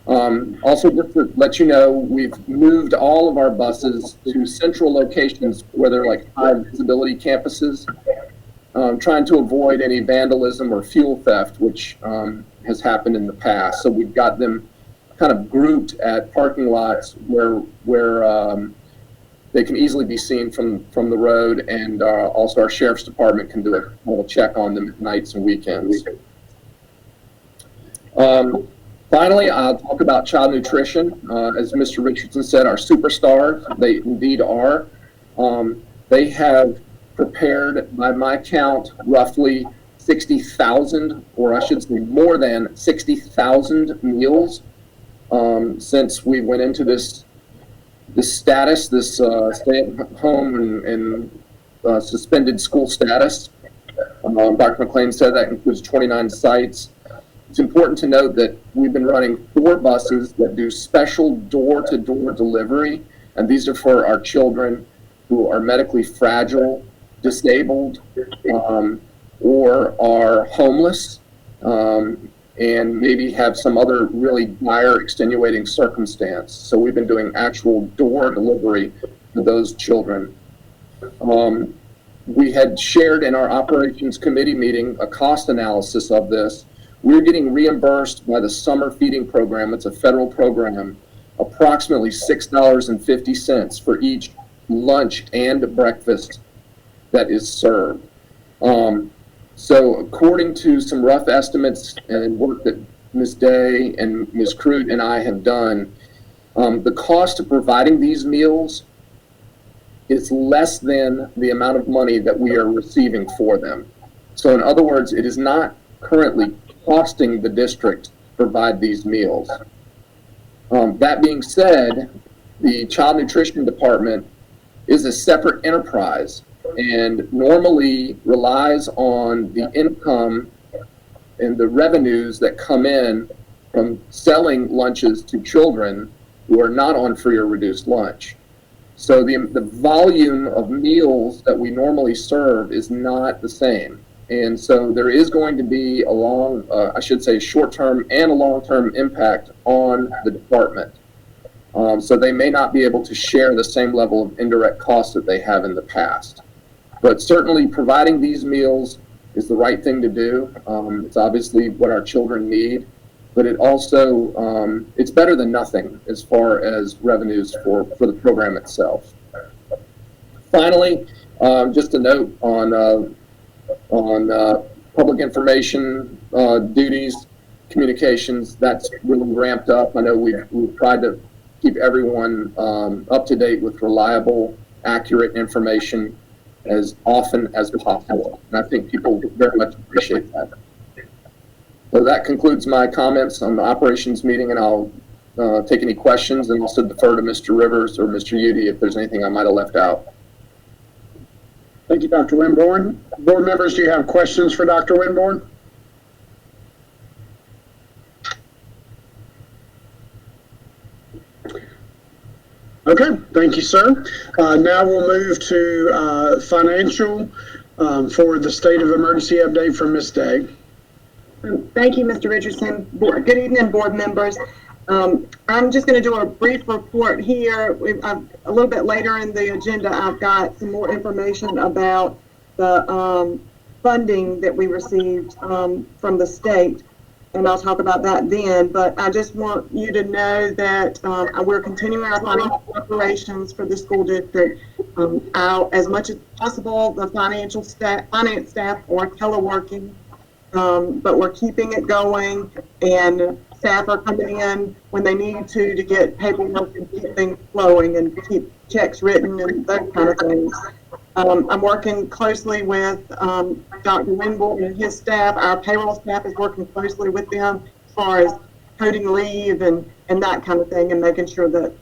Also, just to let you know, we've moved all of our buses to central locations where they're like high visibility campuses, trying to avoid any vandalism or fuel theft, which has happened in the past. So we've got them kind of grouped at parking lots where they can easily be seen from the road, and also our sheriff's department can do a little check on them at nights and weekends. Finally, I'll talk about child nutrition. As Mr. Richardson said, our superstars, they indeed are. They have prepared, by my count, roughly 60,000, or I should say more than 60,000 meals since we went into this status, this stay-at-home and suspended school status. Dr. McLean said that includes 29 sites. It's important to note that we've been running 4 buses that do special door-to-door delivery, and these are for our children who are medically fragile, disabled, or are homeless, and maybe have some other really dire extenuating circumstance. So we've been doing actual door delivery to those children. We had shared in our operations committee meeting a cost analysis of this. We're getting reimbursed by the summer feeding program. It's a federal program approximately $6.50 for each lunch and breakfast that is served. So according to some rough estimates and work that Ms. Day and Ms. Crute and I have done, the cost of providing these meals is less than the amount of money that we are receiving for them. So in other words, it is not currently costing the district to provide these meals. That being said, the Child Nutrition Department is a separate enterprise and normally relies on the income and the revenues that come in from selling lunches to children who are not on free or reduced lunch. So the volume of meals that we normally serve is not the same. And so there is going to be a short-term and a long-term impact on the department. So they may not be able to share the same level of indirect costs that they have in the past. But certainly providing these meals is the right thing to do. It's obviously what our children need, but it also, it's better than nothing as far as revenues for the program itself. Finally, just a note on public information duties, communications, that's really ramped up. I know we've tried to keep everyone up to date with reliable, accurate information as often as possible. And I think people very much appreciate that. So that concludes my comments on the operations meeting, and I'll take any questions and also defer to Mr. Rivers or Mr. Udy if there's anything I might have left out. Thank you, Dr. Winborn. Board members, do you have questions for Dr. Winborn? Okay, thank you, sir. Now we'll move to financial for the state of emergency update from Ms. Day. Thank you, Mr. Richardson. Good evening, board members. I'm just going to do a brief report here. A little bit later in the agenda, I've got some more information about the funding that we received from the state, and I'll talk about that then. But I just want you to know that we're continuing our financial operations for the school district. As much as possible, the finance staff are teleworking, but we're keeping it going, and staff are coming in when they need to get paperwork and keep things flowing and keep checks written and those kind of things. I'm working closely with Dr. Winborn and his staff. Our payroll staff is working closely with them as far as coding leave and that kind of thing, and making sure that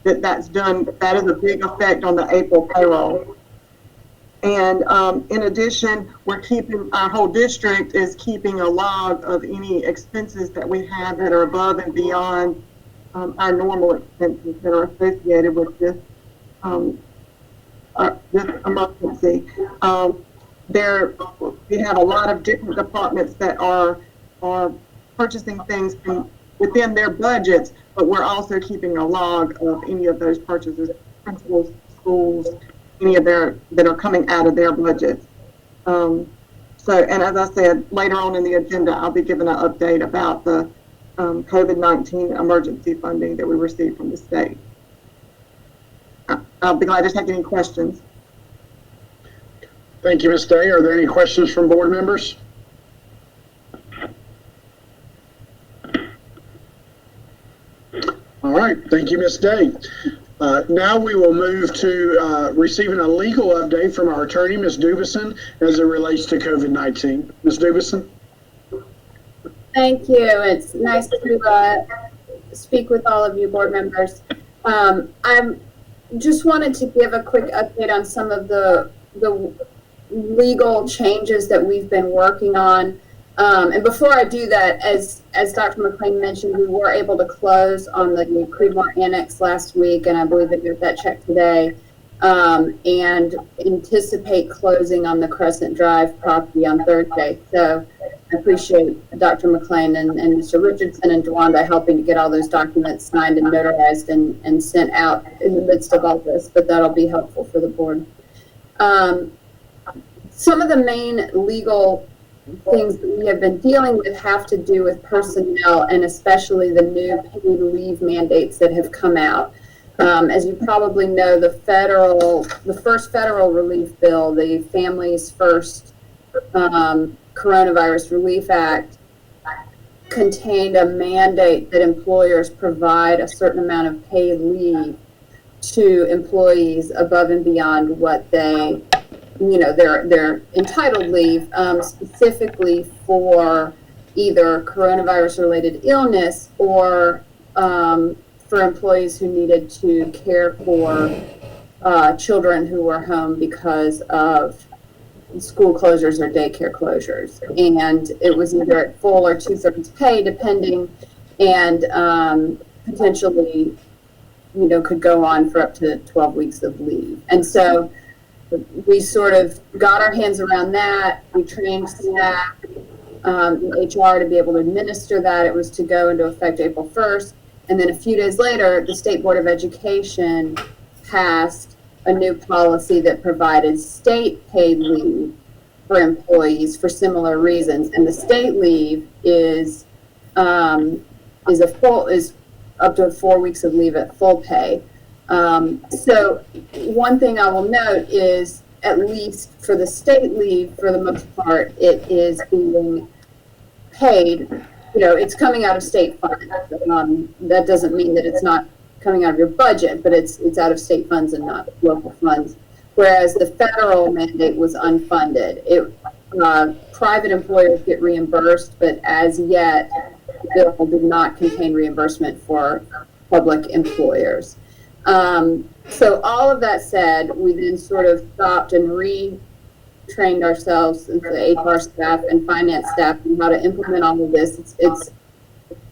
that's done. That is a big effect on the April payroll. And in addition, our whole district is keeping a log of any expenses that we have that are above and beyond our normal expenses that are associated with this emergency. We have a lot of different departments that are purchasing things within their budgets, but we're also keeping a log of any of those purchases, principals, schools, any of that are coming out of their budgets. And as I said, later on in the agenda, I'll be giving an update about the COVID-19 emergency funding that we received from the state. I'll be glad to take any questions. Thank you, Ms. Day. Are there any questions from board members? All right, thank you, Ms. Day. Now we will move to receiving a legal update from our attorney, Ms. Dubison, as it relates to COVID-19. Ms. Dubison? Thank you. It's nice to speak with all of you board members. I just wanted to give a quick update on some of the legal changes that we've been working on. And before I do that, as Dr. McLean mentioned, we were able to close on the Creedmoor Annex last week, and I believe they got that check today, and anticipate closing on the Crescent Drive property on Thursday. So I appreciate Dr. McLean and Mr. Richardson and DeWanda helping to get all those documents signed and notarized and sent out in the midst of all this, but that'll be helpful for the board. Some of the main legal things that we have been dealing with have to do with personnel and especially the new paid leave mandates that have come out. As you probably know, the first federal relief bill, the Families First Coronavirus Relief Act, contained a mandate that employers provide a certain amount of paid leave to employees above and beyond what they, their entitled leave, specifically for either coronavirus related illness or for employees who needed to care for children who were home because of school closures or daycare closures. And it was either at full or 2/3 pay, depending, and potentially, could go on for up to 12 weeks of leave. And so we sort of got our hands around that. We trained staff in HR to be able to administer that. It was to go into effect April 1st. And then a few days later, the State Board of Education passed a new policy that provided state paid leave for employees for similar reasons. And the state leave is up to 4 weeks of leave at full pay. So one thing I will note is, at least for the state leave, for the most part, it is being paid. It's coming out of state funds. That doesn't mean that it's not coming out of your budget, but it's out of state funds and not local funds. Whereas the federal mandate was unfunded. Private employers get reimbursed, but as yet, the bill did not contain reimbursement for public employers. So all of that said, we then sort of stopped and retrained ourselves, the HR staff and finance staff, on how to implement all of this.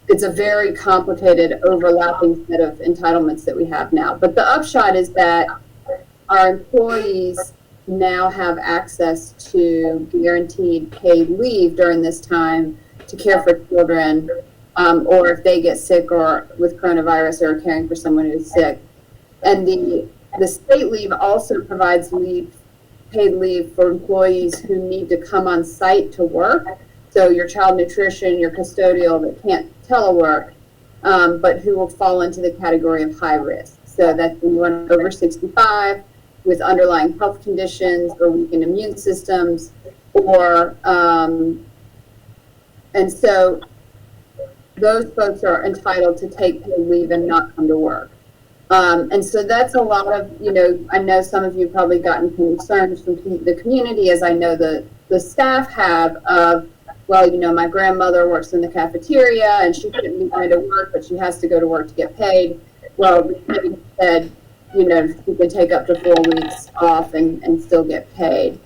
It's a very complicated, overlapping set of entitlements that we have now. But the upshot is that our employees now have access to guaranteed paid leave during this time to care for children, or if they get sick or with coronavirus or caring for someone who's sick. And the state leave also provides paid leave for employees who need to come on site to work. So your child nutrition, your custodial that can't telework, but who will fall into the category of high risk. So that's anyone over 65 with underlying health conditions or weakened immune systems, or and so those folks are entitled to take paid leave and not come to work. And so that's a lot of, I know some of you probably gotten concerns from the community, as I know the staff have, of, well, my grandmother works in the cafeteria and she couldn't be going to work, but she has to go to work to get paid. Well, we said, you can take up to 4 weeks off and still get paid,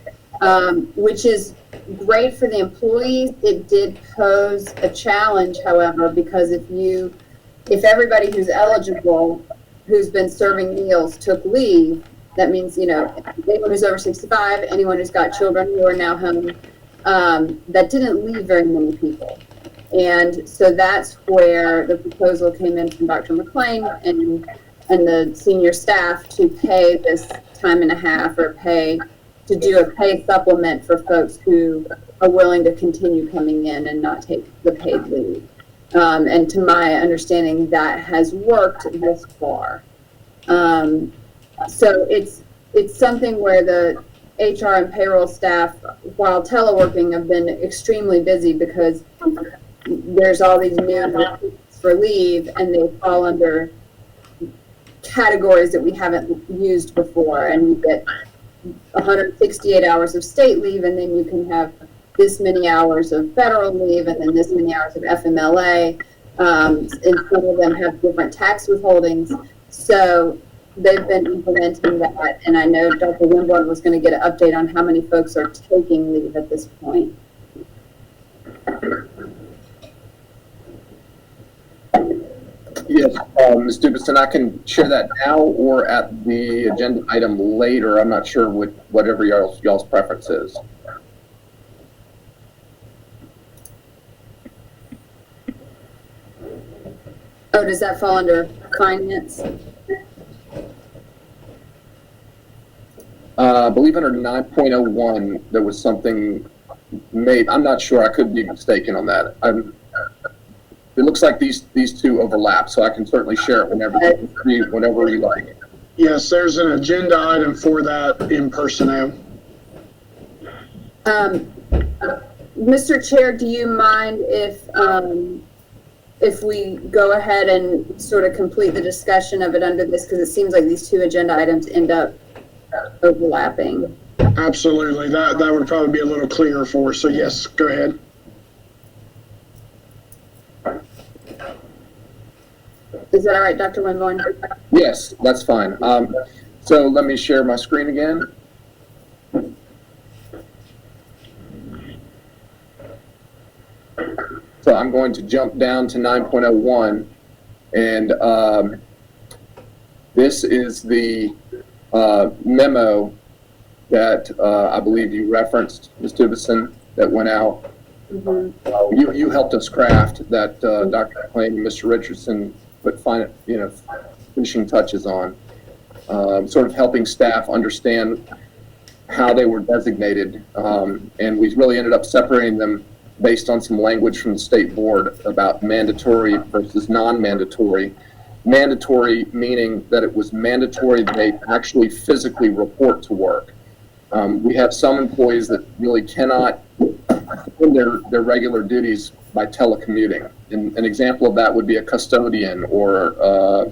which is great for the employees. It did pose a challenge, however, because if everybody who's eligible, who's been serving meals, took leave, that means, anyone who's over 65, anyone who's got children who are now home, that didn't leave very many people. And so that's where the proposal came in from Dr. McLean and the senior staff to pay this time and a half, or to do a pay supplement for folks who are willing to continue coming in and not take the paid leave. And to my understanding, that has worked this far. So it's something where the HR and payroll staff, while teleworking, have been extremely busy because there's all these new requests for leave, and they fall under categories that we haven't used before. And you get 168 hours of state leave, and then you can have this many hours of federal leave, and then this many hours of FMLA. And some of them have different tax withholdings. So they've been implementing that. And I know Dr. Wimborne was going to get an update on how many folks are taking leave at this point. Yes, Ms. Dubiston, I can share that now or at the agenda item later. I'm not sure whatever y'all's preference is. Oh, does that fall under finance? I believe under 9.01, there was something I'm not sure. I could be mistaken on that. It looks like these two overlap, so I can certainly share it whenever you like. Yes, there's an agenda item for that in personnel. Mr. Chair, do you mind if we go ahead and sort of complete the discussion of it under this, because it seems like these two agenda items end up overlapping? Absolutely. That would probably be a little clearer for us. So yes, go ahead. Is that all right, Dr. Winborn? Yes, that's fine. So let me share my screen again. So I'm going to jump down to 9.01, and this is the memo that I believe you referenced, Ms. Tubison, that went out. Mm-hmm. You helped us craft that, Dr. McLean and Mr. Richardson put finishing touches on, sort of helping staff understand how they were designated, and we really ended up separating them based on some language from the state board about mandatory versus non-mandatory. Mandatory meaning that it was mandatory that they actually physically report to work. We have some employees that really cannot perform their regular duties by telecommuting. And an example of that would be a custodian or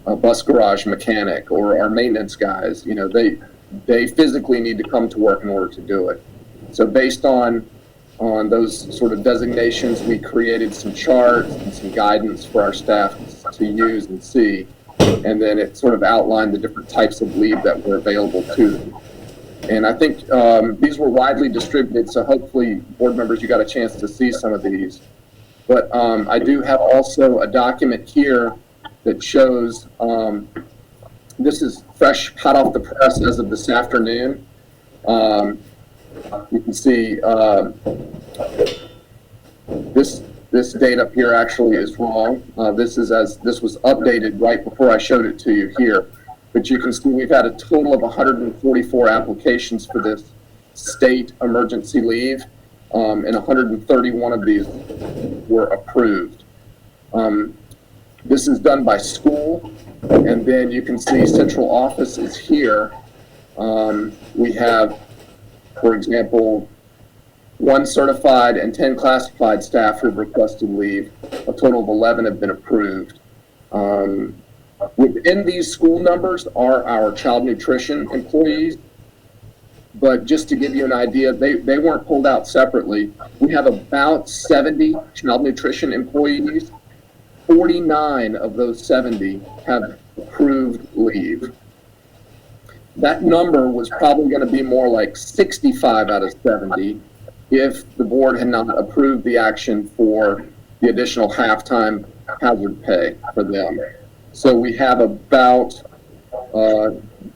a bus garage mechanic or our maintenance guys. You know, they physically need to come to work in order to do it. So based on those sort of designations, we created some charts and some guidance for our staff to use and see, and then it sort of outlined the different types of leave that were available to them. And I think these were widely distributed, so hopefully, board members, you got a chance to see some of these. But I do have also a document here that shows, this is fresh, hot off the press as of this afternoon. You can see this date up here actually is wrong. This was updated right before I showed it to you here. But you can see we've had a total of 144 applications for this state emergency leave, and 131 of these were approved. This is done by school, and then you can see central office is here. We have, for example, 1 certified and 10 classified staff who have requested leave. A total of 11 have been approved. Within these school numbers are our child nutrition employees, but just to give you an idea, they weren't pulled out separately. We have about 70 child nutrition employees. 49 of those 70 have approved leave. That number was probably going to be more like 65 out of 70 if the board had not approved the action for the additional halftime hazard pay for them. So we have about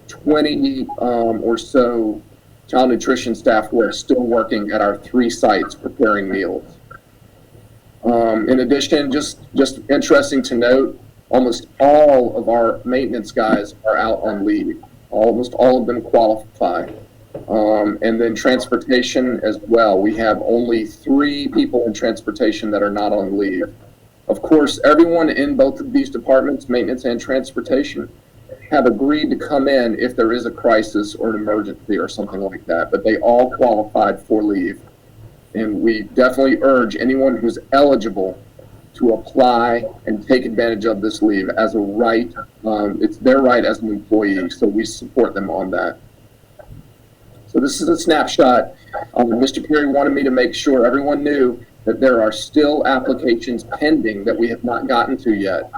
20 or so child nutrition staff who are still working at our 3 sites preparing meals. In addition, just interesting to note, almost all of our maintenance guys are out on leave. Almost all of them qualify. And then transportation as well. We have only 3 people in transportation that are not on leave. Of course, everyone in both of these departments, maintenance and transportation, have agreed to come in if there is a crisis or an emergency or something like that, but they all qualified for leave. And we definitely urge anyone who's eligible to apply and take advantage of this leave as a right. It's their right as an employee, so we support them on that. So this is a snapshot. Mr. Perry wanted me to make sure everyone knew that there are still applications pending that we have not gotten to yet.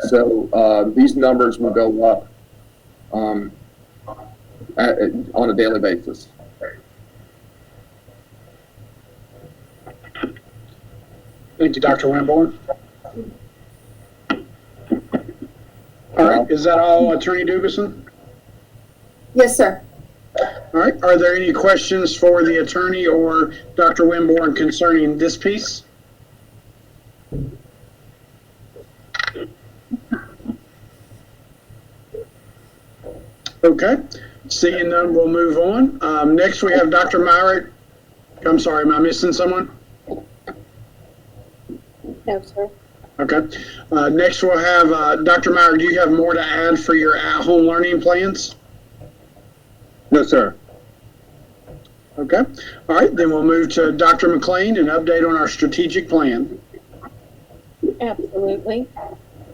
So these numbers will go up on a daily basis. Thank you, Dr. Winborn. All right, is that all, Attorney Dubison? Yes, sir. All right, are there any questions for the attorney or Dr. Winborn concerning this piece? Okay, seeing none, we'll move on. Next, we have Dr. Myrick I'm sorry, am I missing someone? No, sir. Okay. Next, we'll have Dr. Meyer. Do you have more to add for your at-home learning plans? No, sir. Okay. All right. Then we'll move to Dr. McLean, an update on our strategic plan. Absolutely.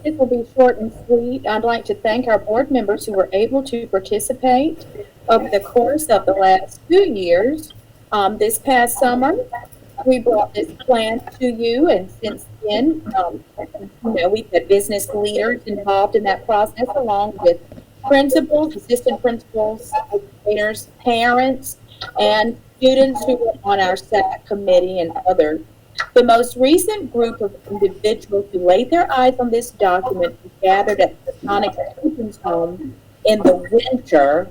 This will be short and sweet. I'd like to thank our board members who were able to participate over the course of the last 2 years. This past summer, we brought this plan to you, and since then, we've had business leaders involved in that process, along with principals, assistant principals, educators, parents, and students who were on our SAC committee and others. The most recent group of individuals who laid their eyes on this document gathered at the Sonic Children's Home in the winter,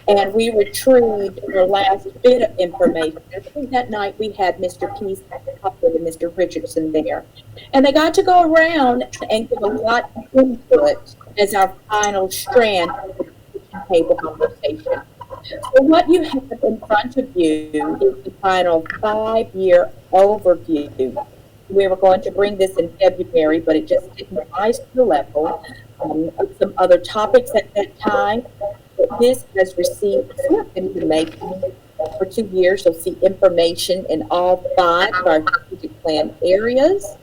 and we retrieved our last bit of information. I think that night we had Mr. Peace and Mr. Richardson there. And they got to go around and give a lot of input as our final strand of the table conversation. So what you have in front of you is the final 5-year overview. We were going to bring this in February, but it just didn't rise to the level. Some other topics at that time. But this has received information for 2 years. You'll see information in all 5 of our strategic plan areas.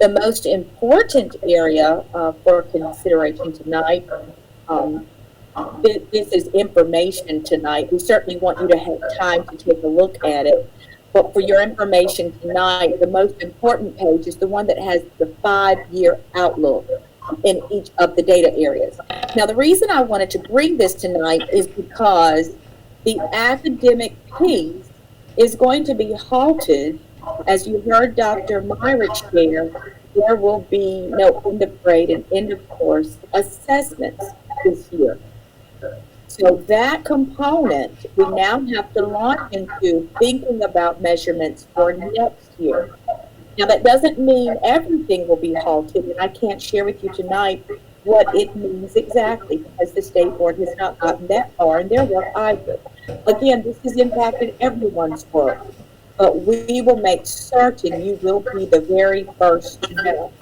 The most important area for consideration tonight, this is information tonight. We certainly want you to have time to take a look at it. But for your information tonight, the most important page is the one that has the 5-year outlook in each of the data areas. Now, the reason I wanted to bring this tonight is because the academic piece is going to be halted. As you heard Dr. Myrick share, there will be no end of grade and end of course assessments this year. So that component, we now have to launch into thinking about measurements for next year. Now, that doesn't mean everything will be halted, and I can't share with you tonight what it means exactly, because the state board has not gotten that far in their work either. Again, this has impacted everyone's work, but we will make certain you will be the very first to know.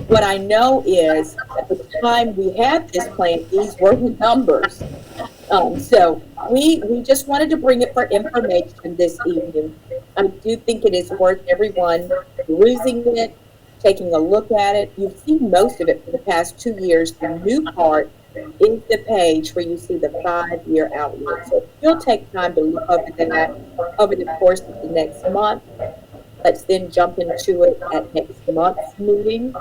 What I know is, at the time we had this plan, these were the numbers. So we just wanted to bring it for information this evening. I do think it is worth everyone perusing it, taking a look at it. You've seen most of it for the past 2 years. The new part is the page where you see the 5-year outlook. So if you'll take time to look over that over the course of the next month, let's then jump into it at next month's meeting,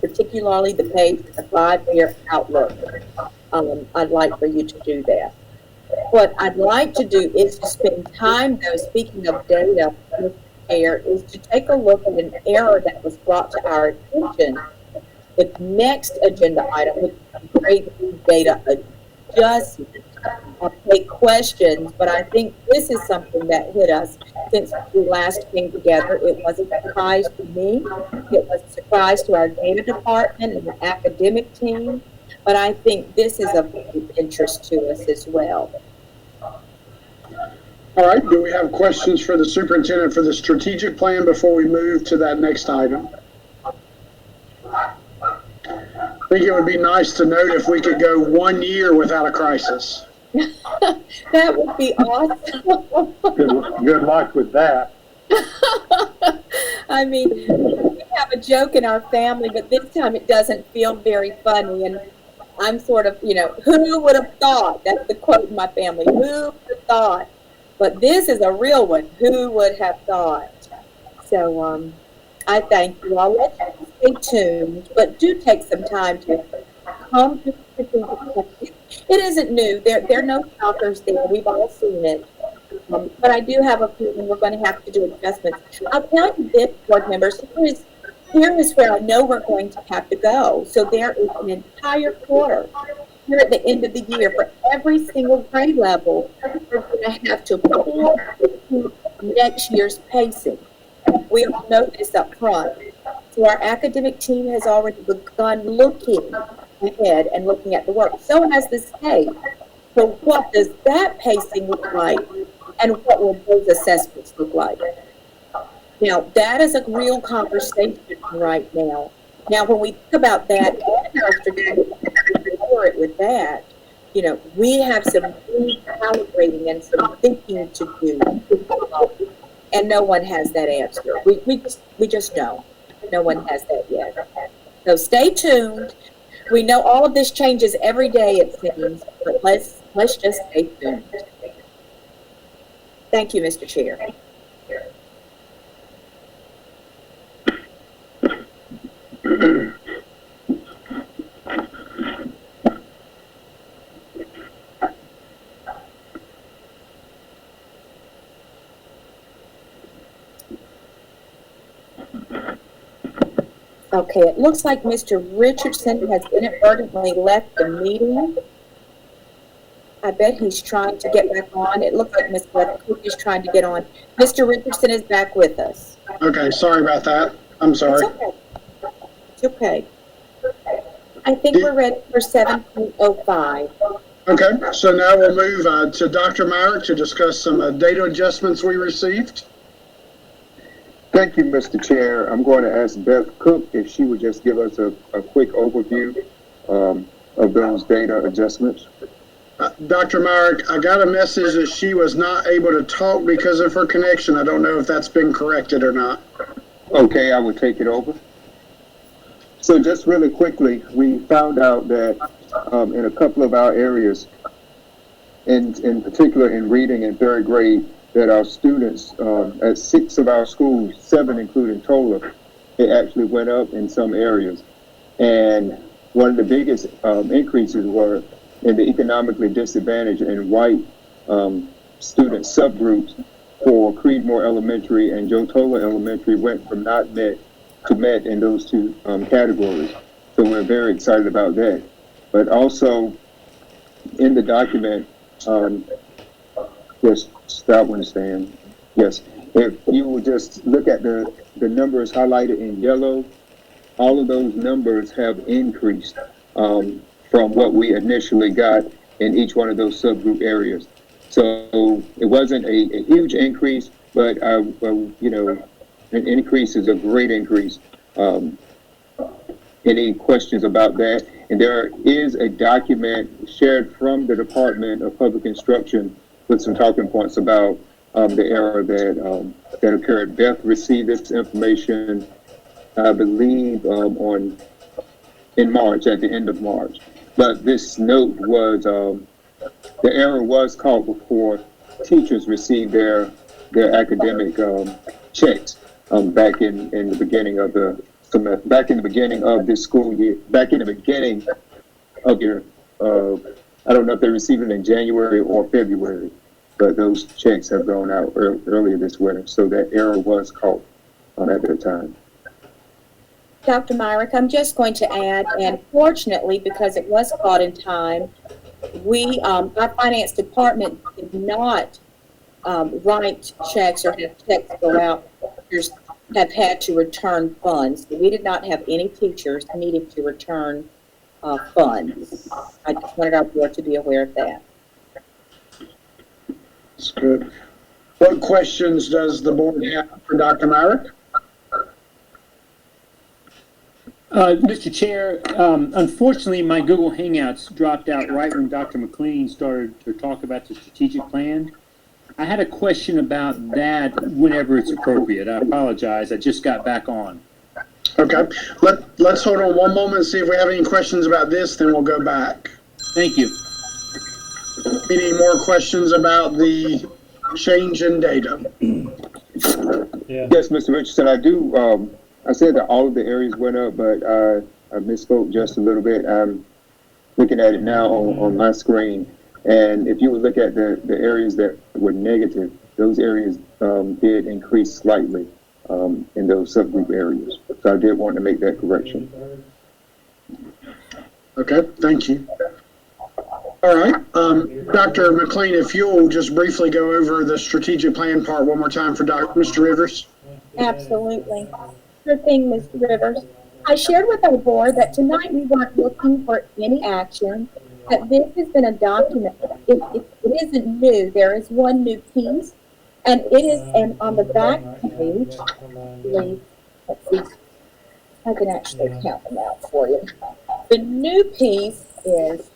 particularly the page with the 5-year outlook. I'd like for you to do that. What I'd like to do is to spend time, though, speaking of data, is to take a look at an error that was brought to our attention. The next agenda item, which is grade data adjustment. I'll take questions, but I think this is something that hit us since we last came together. It was a surprise to me. It was a surprise to our data department and the academic team. But I think this is of interest to us as well. All right, do we have questions for the superintendent for the strategic plan before we move to that next item? I think it would be nice to note if we could go 1 year without a crisis. That would be awesome. Good luck with that. I mean, we have a joke in our family, but this time it doesn't feel very funny. And I'm sort of, who would have thought? That's the quote in my family. Who would have thought? But this is a real one. Who would have thought? So I thank you. I'll let you stay tuned, but do take some time to come to the It isn't new. There are no shockers there. We've all seen it. But I do have a feeling we're going to have to do adjustments. I'll tell you this, board members, here is where I know we're going to have to go. So there is an entire quarter here at the end of the year for every single grade level. We're going to have to pull next year's pacing. We all know this up front. So our academic team has already begun looking ahead and looking at the work. So has the state. So what does that pacing look like And what will those assessments look like? Now, that is a real conversation right now. Now, when we think about that, for it with that, you know, we have some recalibrating and some thinking to do, and no one has that answer. We just know. No one has that yet. So stay tuned. We know all of this changes every day, it seems, but let's just stay tuned. Thank you, Mr. Chair. Okay, it looks like Mr. Richardson has inadvertently left the meeting. I bet he's trying to get back on. It looks like Ms. Cook is trying to get on. Mr. Richardson is back with us. Okay, sorry about that. I'm sorry. It's okay. It's okay. I think we're ready for 7.05. Okay, so now we'll move to Dr. Myrick to discuss some data adjustments we received. Thank you, Mr. Chair. I'm going to ask Beth Cook if she would just give us a quick overview of those data adjustments. Dr. Myrick, I got a message that she was not able to talk because of her connection. I don't know if that's been corrected or not. Okay, I will take it over. So just really quickly, we found out that in a couple of our areas, in particular in reading in third grade, that our students at 6 of our schools, 7 including Tola, it actually went up in some areas. And one of the biggest increases were in the economically disadvantaged and white student subgroups for Creedmoor Elementary and Joe Tola Elementary went from not met to met in those two categories. So we're very excited about that. But also in the document, yes, that one, Stan. Yes, if you will just look at the numbers highlighted in yellow, all of those numbers have increased from what we initially got in each one of those subgroup areas. So it wasn't a huge increase, but you know, an increase is a great increase. Any questions about that? And there is a document shared from the Department of Public Instruction with some talking points about the error that occurred. Beth received this information, I believe, in March, at the end of March. But this note was, the error was caught before teachers received their academic checks back in the beginning of the semester, back in the beginning of this school year, back in the beginning of your, I don't know if they received it in January or February, but those checks have gone out earlier this winter. So that error was caught at that time. Dr. Myrick, I'm just going to add, and fortunately, because it was caught in time, our finance department did not write checks or have checks go out. Teachers have had to return funds. So we did not have any teachers needing to return funds. I just wanted our board to be aware of that. That's good. What questions does the board have for Dr. Myrick? Mr. Chair, unfortunately, my Google Hangouts dropped out right when Dr. McLean started to talk about the strategic plan. I had a question about that whenever it's appropriate. I apologize. I just got back on. Okay. Let's hold on one moment and see if we have any questions about this, then we'll go back. Thank you. Any more questions about the change in data? Yeah. Yes, Mr. Richardson, I do. I said that all of the areas went up, but I misspoke just a little bit. I'm looking at it now on my screen, and if you would look at the areas that were negative, those areas did increase slightly in those subgroup areas. So I did want to make that correction. Okay, thank you. All right, Dr. McLean, if you'll just briefly go over the strategic plan part one more time for Mr. Rivers. Absolutely. Sure thing, Mr. Rivers. I shared with our board that tonight we weren't looking for any action, that this has been a document that it isn't new. There is one new piece, and it is, and on the back page, please, let's see, I can actually count them out for you. The new piece is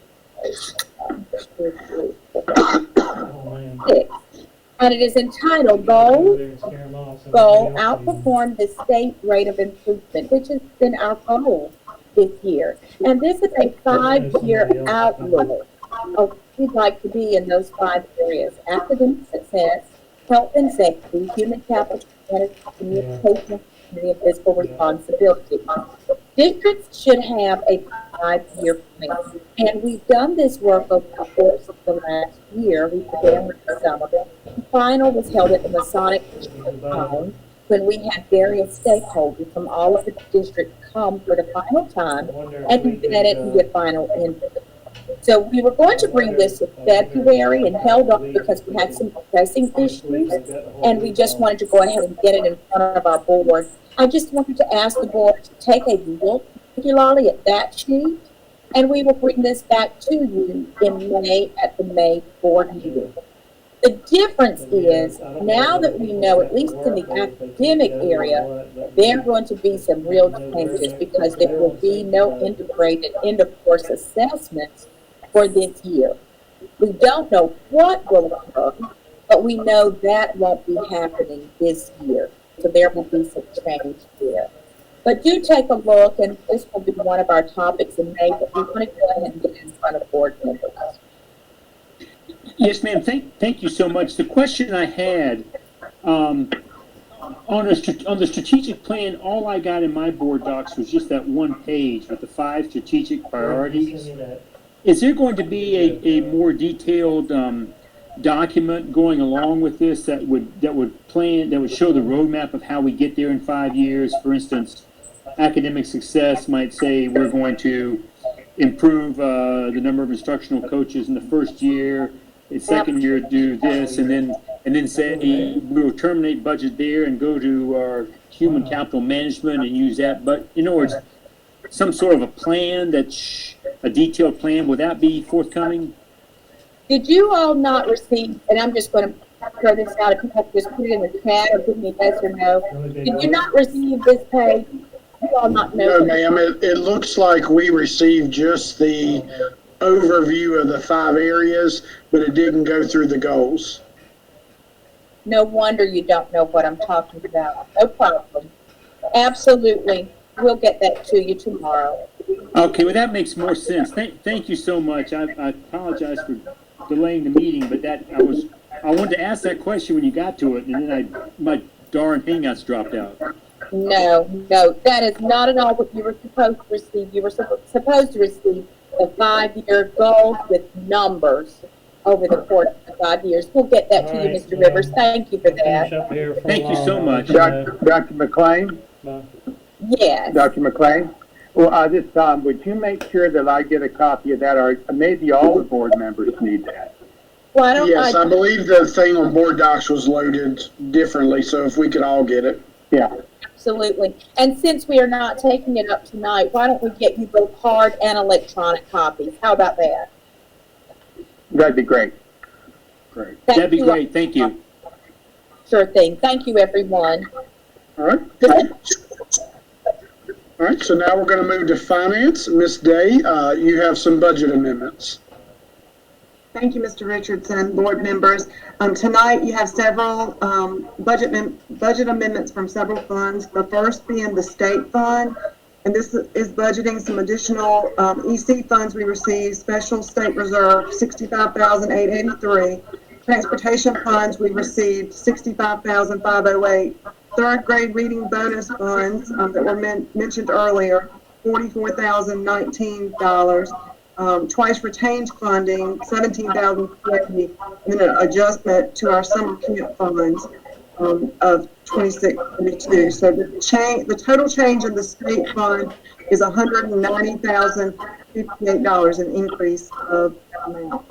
1, 2, 3, 4, 6, and it is entitled Goal Outperform the State Rate of Improvement, which has been our goal this year. And this is a 5-year outlook of what we'd like to be in those 5 areas: academic success, health and safety, human capital management, communication, and fiscal responsibility. Districts should have a 5-year plan, and we've done this work over the course of the last year. We began with the summer. The final was held at the Masonic Home when we had various stakeholders from all of the districts come for the final time and vet it and get final input. So we were going to bring this in February and held up because we had some pressing issues, and we just wanted to go ahead and get it in front of our board. I just wanted to ask the board to take a look particularly at that sheet, and we will bring this back to you in May at the May board meeting. The difference is, now that we know, at least in the academic area, there are going to be some real changes because there will be no integrated end-of-course assessments for this year. We don't know what will occur, but we know that won't be happening this year. So there will be some change there. But do take a look, and this will be one of our topics in May, but we want to go ahead and get it in front of board members. Yes, ma'am. Thank you so much. The question I had on the strategic plan, all I got in my board docs was just that one page with the 5 strategic priorities. Is there going to be a more detailed document going along with this that would show the roadmap of how we get there in 5 years? For instance, academic success might say we're going to improve the number of instructional coaches in the first year. The second year do this, and then say we'll terminate budget there and go to our human capital management and use that. But in other words, some sort of a plan a detailed plan, would that be forthcoming? Did you all not receive, and I'm just going to throw this out, if you have to just put it in the chat or give me a yes or no, did you not receive this page? You all not know? No, ma'am, it looks like we received just the overview of the 5 areas, but it didn't go through the goals. No wonder you don't know what I'm talking about. No problem. Absolutely. We'll get that to you tomorrow. Okay, well, that makes more sense. Thank you so much. I apologize for delaying the meeting, but I wanted to ask that question when you got to it, and then my darn hangouts dropped out. No, that is not at all what you were supposed to receive. You were supposed to receive the 5-year goals with numbers over the course of the 5 years. We'll get that to you, Mr. Rivers. Thank you for that. Thank you so much. Dr. McLean? Yes. Dr. McLean? Well, this time, would you make sure that I get a copy of that, or maybe all the board members need that? Why don't Yes, I believe the thing on board docs was loaded differently, so if we could all get it. Yeah. Absolutely. And since we are not taking it up tonight, why don't we get you both hard and electronic copies? How about that? That'd be great. Great. That'd be great. Thank you. Sure thing. Thank you, everyone. All right. All right, so now we're going to move to finance. Ms. Day, you have some budget amendments. Thank you, Mr. Richardson, board members. Tonight you have several budget amendments from several funds. The first being the state fund, and this is budgeting some additional EC funds we received. Special state reserve, $65,883. Transportation funds, we received $65,508. Third grade reading bonus funds that were mentioned earlier, $44,019. Twice retained funding, $17,050, and an adjustment to our summer camp funds of $26,022. So the total change in the state fund is $190,058, an increase of amount.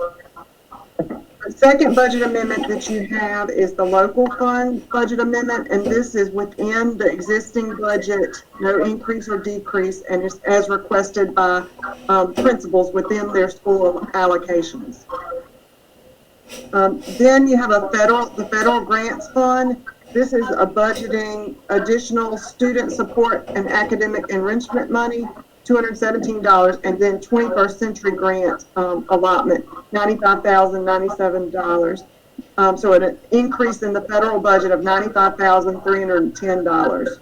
The second budget amendment that you have is the local fund budget amendment, and this is within the existing budget, no increase or decrease, and is as requested by principals within their school allocations. Then you have the federal grants fund. This is a budgeting additional student support and academic enrichment money, $217, and then 21st Century Grant allotment, $95,097. So an increase in the federal budget of $95,310.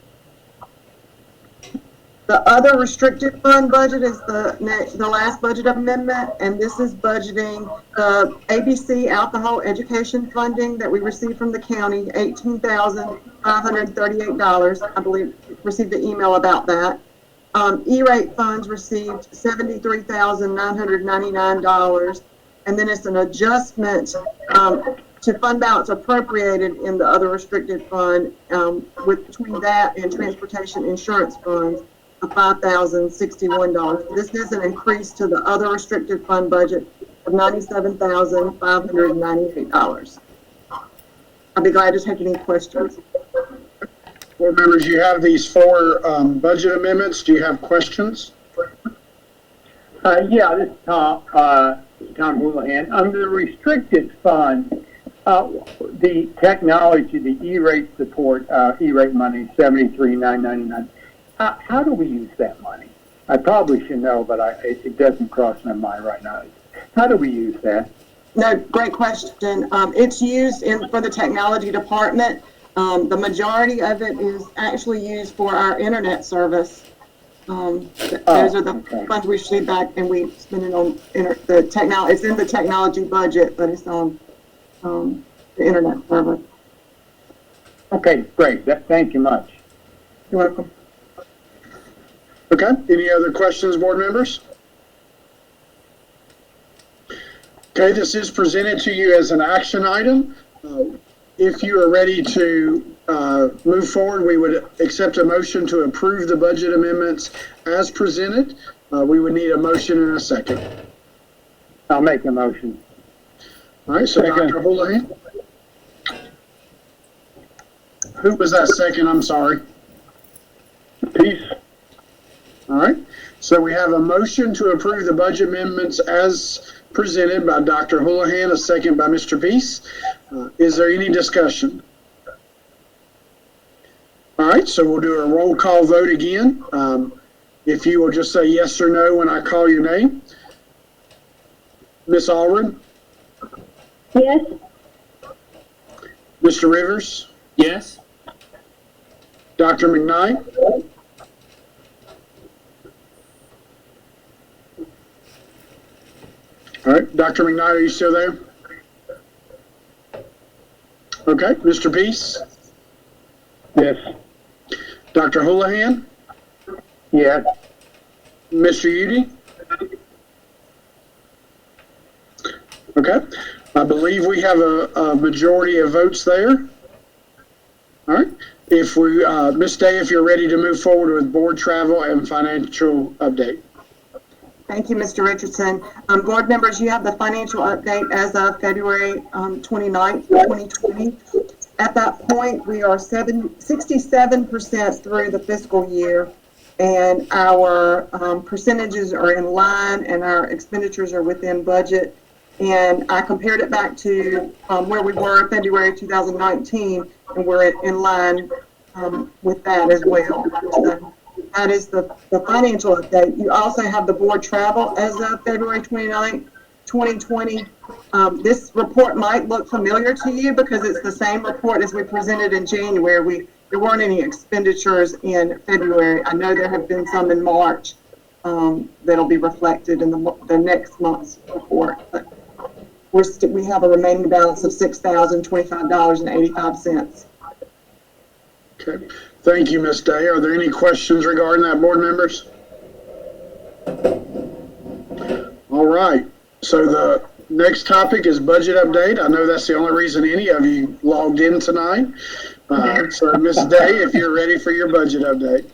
The other restricted fund budget is the last budget amendment, and this is budgeting the ABC alcohol education funding that we received from the county, $18,538. I believe received the email about that. E-rate funds received $73,999, and then it's an adjustment to fund balance appropriated in the other restricted fund between that and transportation insurance funds of $5,061. This is an increase to the other restricted fund budget of $97,598. I'll be glad to take any questions. Board members, you have these four budget amendments. Do you have questions? Yeah, this is Tom Houlihan. Under the restricted fund, the technology, the E-rate support, E-rate money, $73,999. How do we use that money? I probably should know, but it doesn't cross my mind right now. How do we use that? No, great question. It's used for the technology department. The majority of it is actually used for our internet service. Those are the funds we receive back, and we spend it on the technology. It's in the technology budget, but it's on the internet service. Okay, great. Thank you much. You're welcome. Okay, any other questions, board members? Okay, this is presented to you as an action item. If you are ready to move forward, we would accept a motion to approve the budget amendments as presented. We would need a motion and a second. I'll make a motion. All right, so Dr. Houlihan. Who was that second? I'm sorry. Peace. All right, so we have a motion to approve the budget amendments as presented by Dr. Houlihan, a second by Mr. Peace. Is there any discussion? All right, so we'll do a roll call vote again. If you will just say yes or no when I call your name. Ms. Allred? Yes. Mr. Rivers? Yes? Dr. McKnight? All right, Dr. McKnight, are you still there? Okay, Mr. Peace? Yes. Dr. Houlihan? Yes. Mr. Udy? Okay, I believe we have a majority of votes there. All right, if we, Ms. Day, if you're ready to move forward with board travel and financial update. Thank you, Mr. Richardson. Board members, you have the financial update as of February 29th, 2020. At that point, we are 67% through the fiscal year, and our percentages are in line and our expenditures are within budget. And I compared it back to where we were in February 2019, and we're in line with that as well. So that is the financial update. You also have the board travel as of February 29th, 2020. This report might look familiar to you because it's the same report as we presented in January. There weren't any expenditures in February. I know there have been some in March that'll be reflected in the next month's report. But we have a remaining balance of $6,025.85. Okay, thank you, Ms. Day. Are there any questions regarding that, board members? All right, so the next topic is budget update. I know that's the only reason any of you logged in tonight. So Ms. Day, if you're ready for your budget update.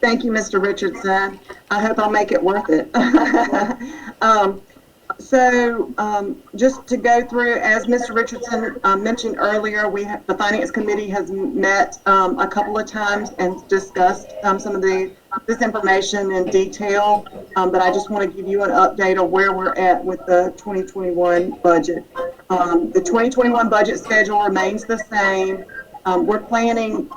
Thank you, Mr. Richardson. I hope I'll make it worth it. Just to go through, as Mr. Richardson mentioned earlier, the Finance Committee has met a couple of times and discussed some of the this information in detail, but I just want to give you an update of where we're at with the 2021 budget. The 2021 budget schedule remains the same. We're planning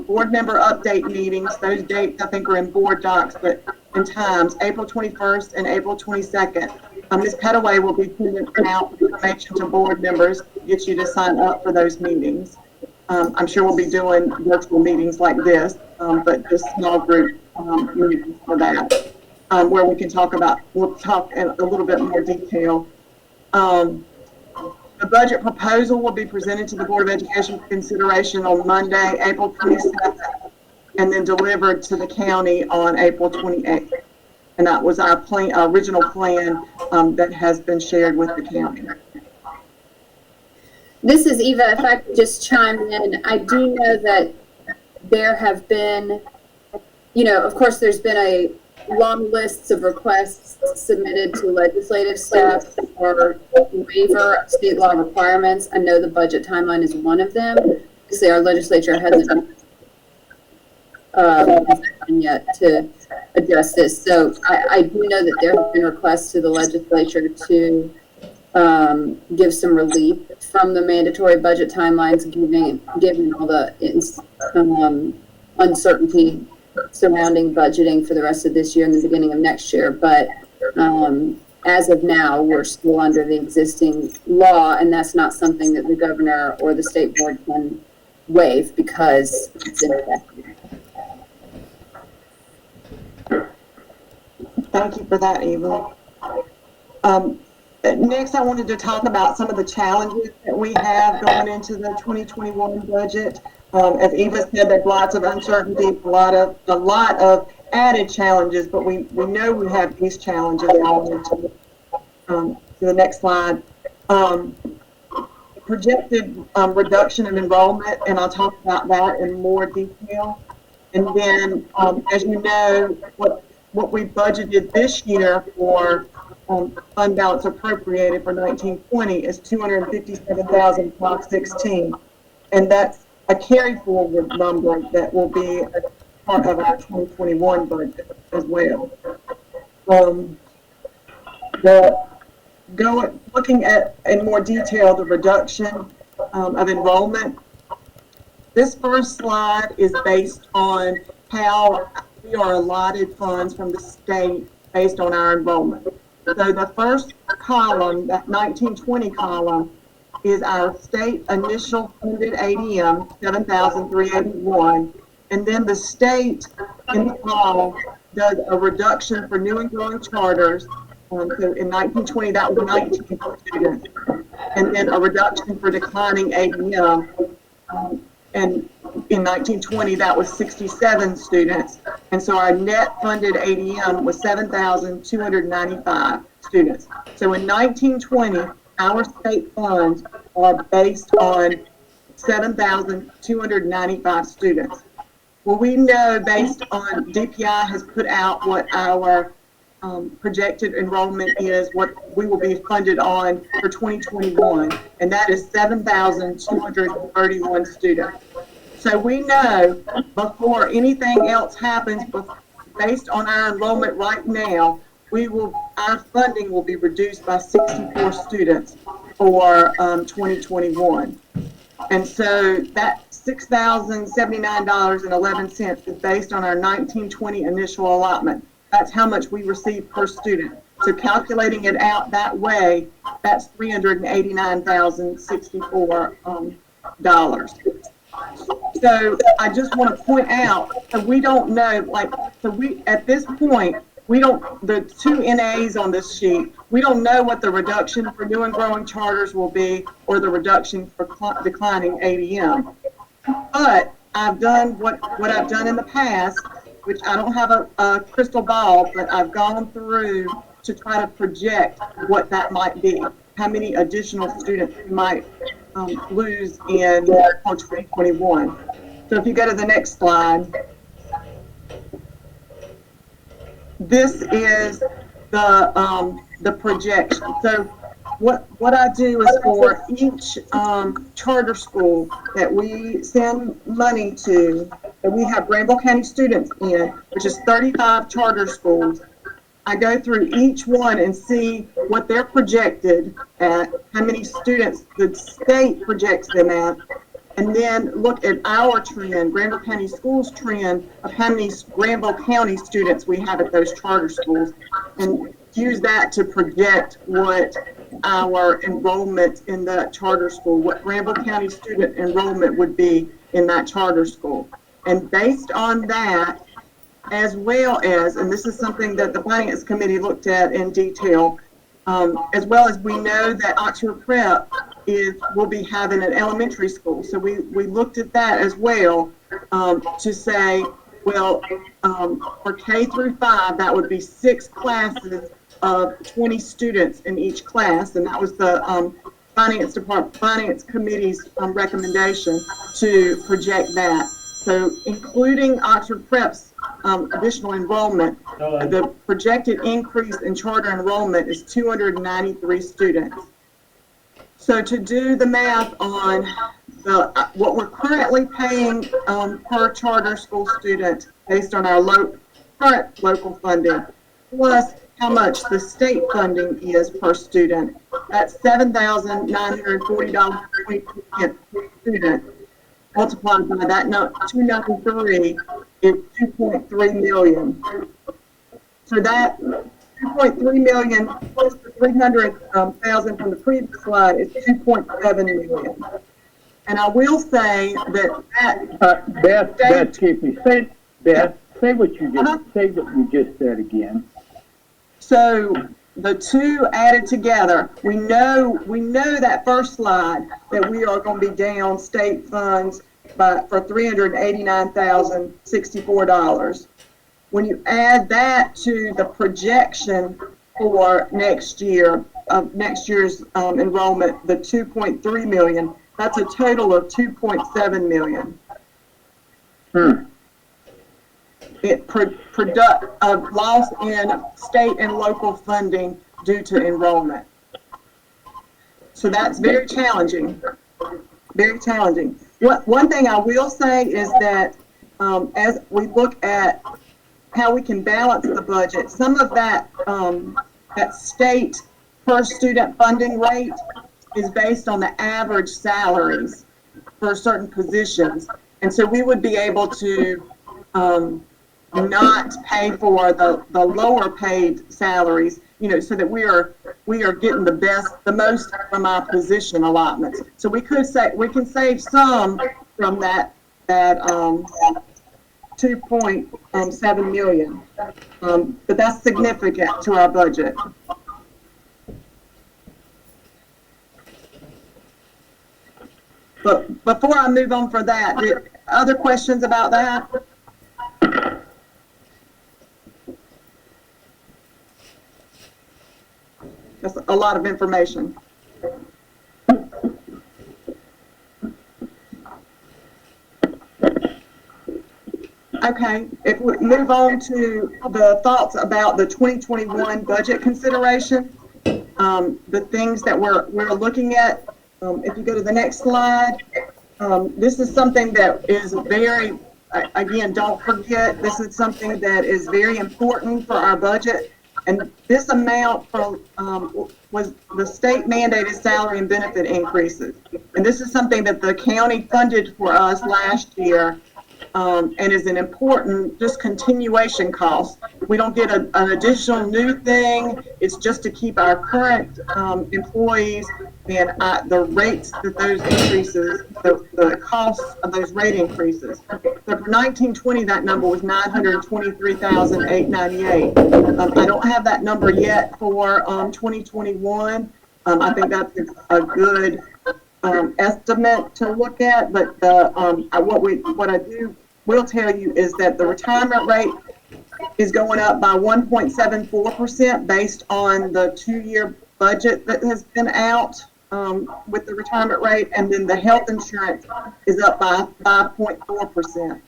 board member update meetings. Those dates I think are in board docs, but in times, April 21st and April 22nd. Ms. Petaway will be sending out information to board members to get you to sign up for those meetings. I'm sure we'll be doing virtual meetings like this, but just small group meetings for that, where we can we'll talk in a little bit more detail. The budget proposal will be presented to the Board of Education for consideration on Monday, April 27th, and then delivered to the county on April 28th. And that was our original plan that has been shared with the county. This is Eva. If I could just chime in, I do know that there have been, of course, there's been a long lists of requests submitted to legislative staff for waiver of state law requirements. I know the budget timeline is one of them. Obviously, our legislature hasn't yet to address this. So I do know that there have been requests to the legislature to give some relief from the mandatory budget timelines, given all the uncertainty surrounding budgeting for the rest of this year and the beginning of next year. But as of now, we're still under the existing law, and that's not something that the governor or the state board can waive because it's in effect. Thank you for that, Eva. Next, I wanted to talk about some of the challenges that we have going into the 2021 budget. As Eva said, there's lots of uncertainty, a lot of added challenges, but we know we have these challenges going into to the next slide. Projected reduction in enrollment, and I'll talk about that in more detail. And then, as you know, what we budgeted this year for fund balance appropriated for 1920 is $257,516, and that's a carry forward number that will be a part of our 2021 budget as well. Looking at in more detail the reduction of enrollment. This first slide is based on how we are allotted funds from the state based on our enrollment. So the first column, that 1920 column, is our state initial funded ADM, 7,381, and then the state in the fall does a reduction for new and growing charters. So in 1920, that was 19 students, and then a reduction for declining ADM. And in 1920, that was 67 students. And so our net funded ADM was 7,295 students. So in 1920, our state funds are based on 7,295 students. Well, we know based on DPI has put out what our projected enrollment is, what we will be funded on for 2021, and that is 7,231 students. So we know before anything else happens, based on our enrollment right now, our funding will be reduced by 64 students for 2021. And so that $6,079.11 is based on our 1920 initial allotment. That's how much we receive per student. So calculating it out that way, that's $389,064. So I just want to point out that we don't know, at this point, the two NAs on this sheet, we don't know what the reduction for new and growing charters will be or the reduction for declining ADM. But I've done what I've done in the past, which I don't have a crystal ball, but I've gone through to try to project what that might be, how many additional students we might lose in 2021. So if you go to the next slide, this is the projection. So what I do is for each charter school that we send money to, that we have Granville County students in, which is 35 charter schools. I go through each one and see what they're projected at, how many students the state projects them at, and then look at our trend, Granville County Schools trend of how many Granville County students we have at those charter schools, and use that to project what our enrollment in that charter school, what Granville County student enrollment would be in that charter school. And based on that, as well as, and this is something that the Finance Committee looked at in detail, as well as we know that Oxford Prep will be having an elementary school. So we looked at that as well to say, well, for K through 5, that would be 6 classes of 20 students in each class, and that was the Finance Committee's recommendation to project that. So including Oxford Prep's additional enrollment, the projected increase in charter enrollment is 293 students. So to do the math on what we're currently paying per charter school student based on our current local funding, plus how much the state funding is per student, that's $7,940.22 per student. Multiplied by that 293 is 2.3 million. So that 2.3 million plus the 300,000 from the previous slide is 2.7 million. And I will say that Beth, keep me. Say what you just said again. So the two added together, we know that first slide that we are going to be down state funds for $389,064. When you add that to the projection for next year of next year's enrollment, the 2.3 million, that's a total of 2.7 million. It product of loss in state and local funding due to enrollment. So that's very challenging, very challenging. One thing I will say is that as we look at how we can balance the budget, some of that that state per student funding rate is based on the average salaries for certain positions. And so we would be able to not pay for the lower paid salaries, so that we are getting the most from our position allotments. So we can save some from that 2.7 million, but that's significant to our budget. But before I move on for that, other questions about that? That's a lot of information. Okay, if we move on to the thoughts about the 2021 budget consideration, the things that we're looking at, if you go to the next slide, this is something that is very, again, don't forget, this is something that is very important for our budget. And this amount was the state mandated salary and benefit increases. And this is something that the county funded for us last year, and is an important just continuation cost. We don't get an additional new thing. It's just to keep our current employees and the rates that those increases, the costs of those rate increases. So for 1920, that number was $923,898. I don't have that number yet for 2021. I think that's a good estimate to look at, but what I will tell you is that the retirement rate is going up by 1.74% based on the 2-year budget that has been out with the retirement rate, and then the health insurance is up by 5.4%.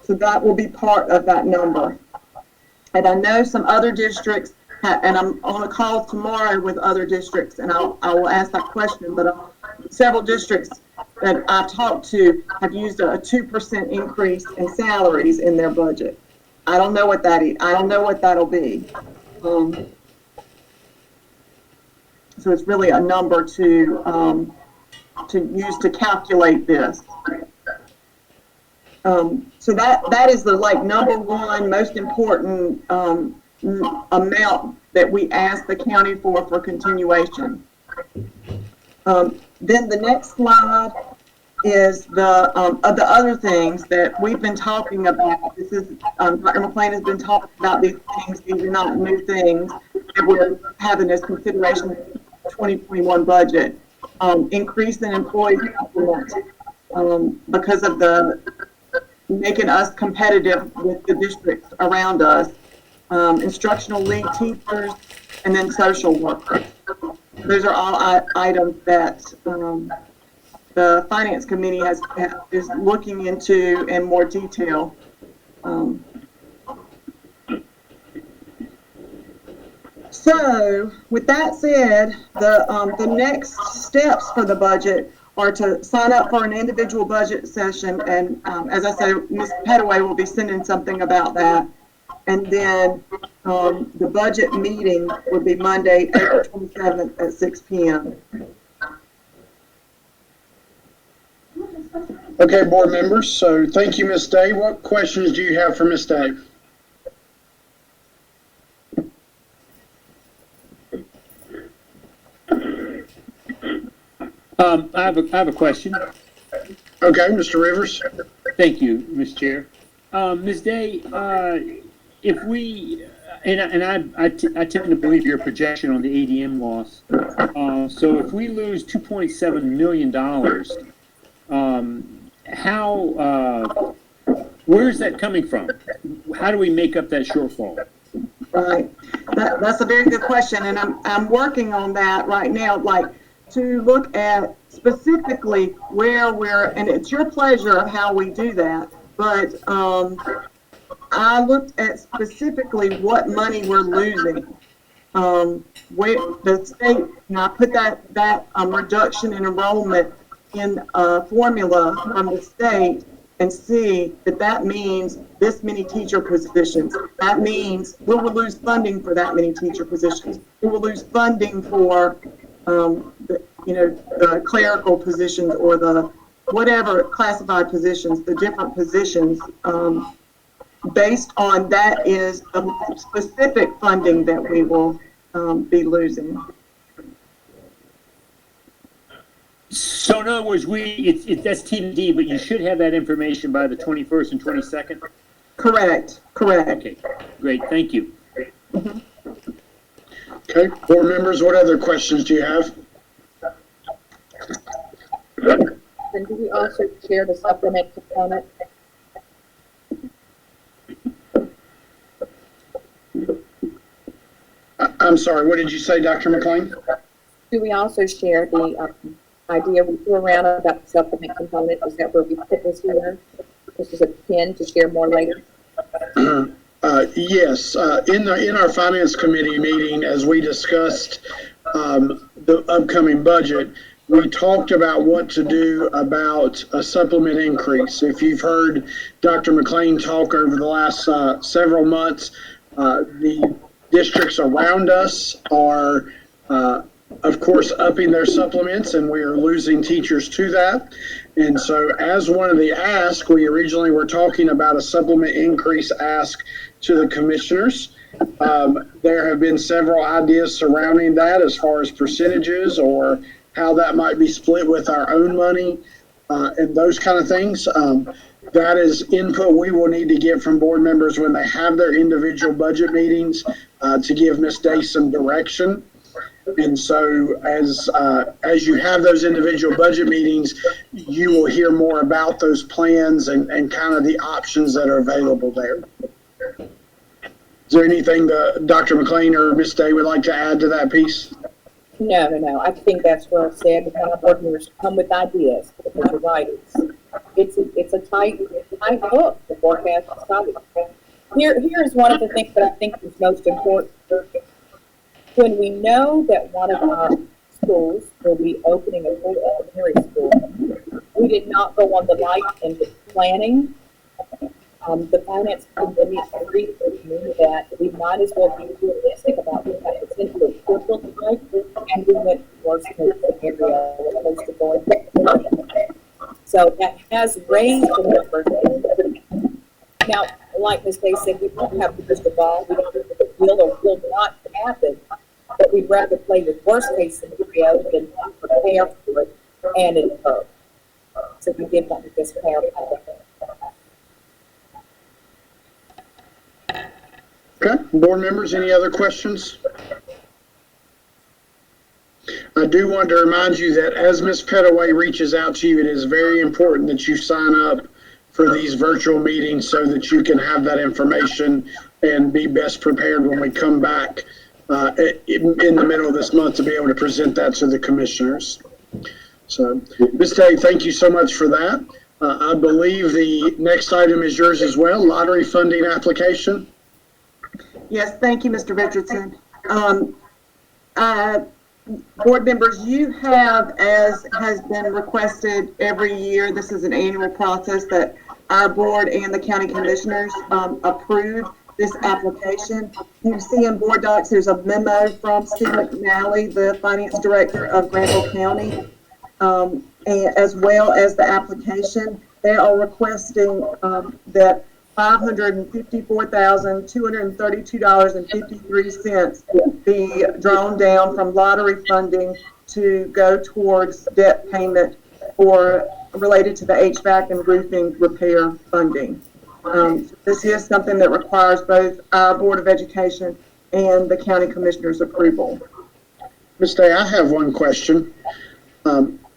So that will be part of that number. And I know some other districts, and I'm on a call tomorrow with other districts, and I will ask that question, but several districts that I've talked to have used a 2% increase in salaries in their budget. I don't know what that is. I don't know what that'll be. So it's really a number to use to calculate this. So that is the number one most important amount that we ask the county for continuation. Then the next slide is the of the other things that we've been talking about. This is Dr. McLean has been talking about these things. These are not new things that we're having as consideration in the 2021 budget. Increase in employee complement because of the making us competitive with the districts around us. Instructional lead teachers, and then social workers. Those are all items that the Finance Committee is looking into in more detail. So, with that said, the next steps for the budget are to sign up for an individual budget session, and as I said, Ms. Petaway will be sending something about that. And then the budget meeting would be Monday, April 27th at 6 p.m. Okay, board members, so thank you, Ms. Day. What questions do you have for Ms. Day? I have a question. Okay, Mr. Rivers. Thank you, Ms. Chair. Ms. Day, if we, I tend to believe your projection on the ADM loss. So if we lose $2.7 million, where's that coming from? How do we make up that shortfall? Right. That's a very good question, and I'm working on that right now, to look at specifically where and it's your pleasure of how we do that, but I looked at specifically what money we're losing. Where the state, I put that reduction in enrollment in a formula from the state and see that means this many teacher positions. That means we will lose funding for that many teacher positions. We will lose funding for the clerical positions or the whatever classified positions, the different positions. Based on that is the specific funding that we will be losing. So in other words, that's TBD, but you should have that information by the 21st and 22nd? Correct. Okay, great, thank you. Mm-hmm. Okay, board members, what other questions do you have? And do we also share the supplement component? I'm sorry, what did you say, Dr. McLean? Do we also share the idea we threw around about the supplement component? Is that where we put this here? This is a pin to share more later? Yes, in our Finance Committee meeting, as we discussed the upcoming budget, we talked about what to do about a supplement increase. If you've heard Dr. McLean talk over the last several months, the districts around us are, of course, upping their supplements, and we are losing teachers to that. And so as one of the asks, we originally were talking about a supplement increase ask to the commissioners. There have been several ideas surrounding that as far as percentages or how that might be split with our own money and those kind of things. That is input we will need to get from board members when they have their individual budget meetings to give Ms. Day some direction. And so as you have those individual budget meetings, you will hear more about those plans and kind of the options that are available there. Is there anything that Dr. McLean or Ms. Day would like to add to that piece? No. I think that's well said. We want our board members to come with ideas because you're right. It's a tight book. The forecast is tight. Here is one of the things that I think is most important. When we know that one of our schools will be opening a full elementary school. We did not go on the light into planning. The finance committee agreed with me that we might as well be realistic about what that potentially could look like, and we went worst case scenario as opposed to going to plan. So that has raised the numbers. Now, like Ms. Day said, we don't have the crystal ball. We don't know if it will or will not happen, but we'd rather play with worst case scenario than not prepare for it and it occur. So we did want to just clarify that. Okay, board members, any other questions? I do want to remind you that as Ms. Pettaway reaches out to you, it is very important that you sign up for these virtual meetings so that you can have that information and be best prepared when we come back in the middle of this month to be able to present that to the commissioners. So, Ms. Day, thank you so much for that. I believe the next item is yours as well, lottery funding application. Yes, thank you, Mr. Richardson. Board members, you have, as has been requested every year, this is an annual process that our board and the county commissioners approve this application. You see in board docs, there's a memo from Steve McNally, the finance director of Granville County, and as well as the application. They are requesting that $554,232.53 be drawn down from lottery funding to go towards debt payment or related to the HVAC and roofing repair funding. This is something that requires both our Board of Education and the County Commissioner's approval. Ms. Day, I have one question.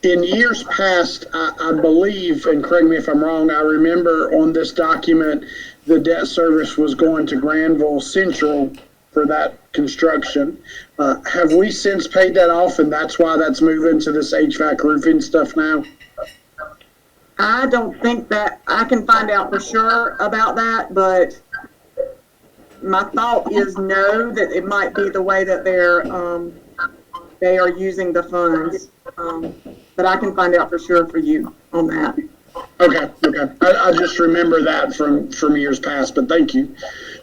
In years past, I believe, and correct me if I'm wrong, I remember on this document, the debt service was going to Granville Central for that construction. Have we since paid that off, and that's why that's moving to this HVAC roofing stuff now? I don't think that, I can find out for sure about that, but my thought is no, that it might be the way that they are using the funds. But I can find out for sure for you on that. Okay. I just remember that from years past, but thank you.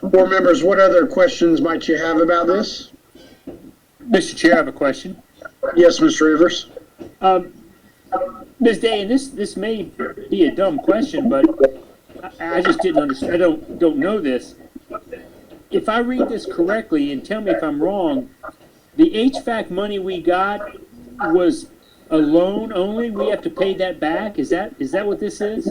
Board members, what other questions might you have about this? Mr. Chair, I have a question. Yes, Mr. Rivers. Ms. Day, and this may be a dumb question, but I just didn't understand. I don't know this. If I read this correctly, and tell me if I'm wrong, the HVAC money we got was a loan only? We have to pay that back? Is that what this is?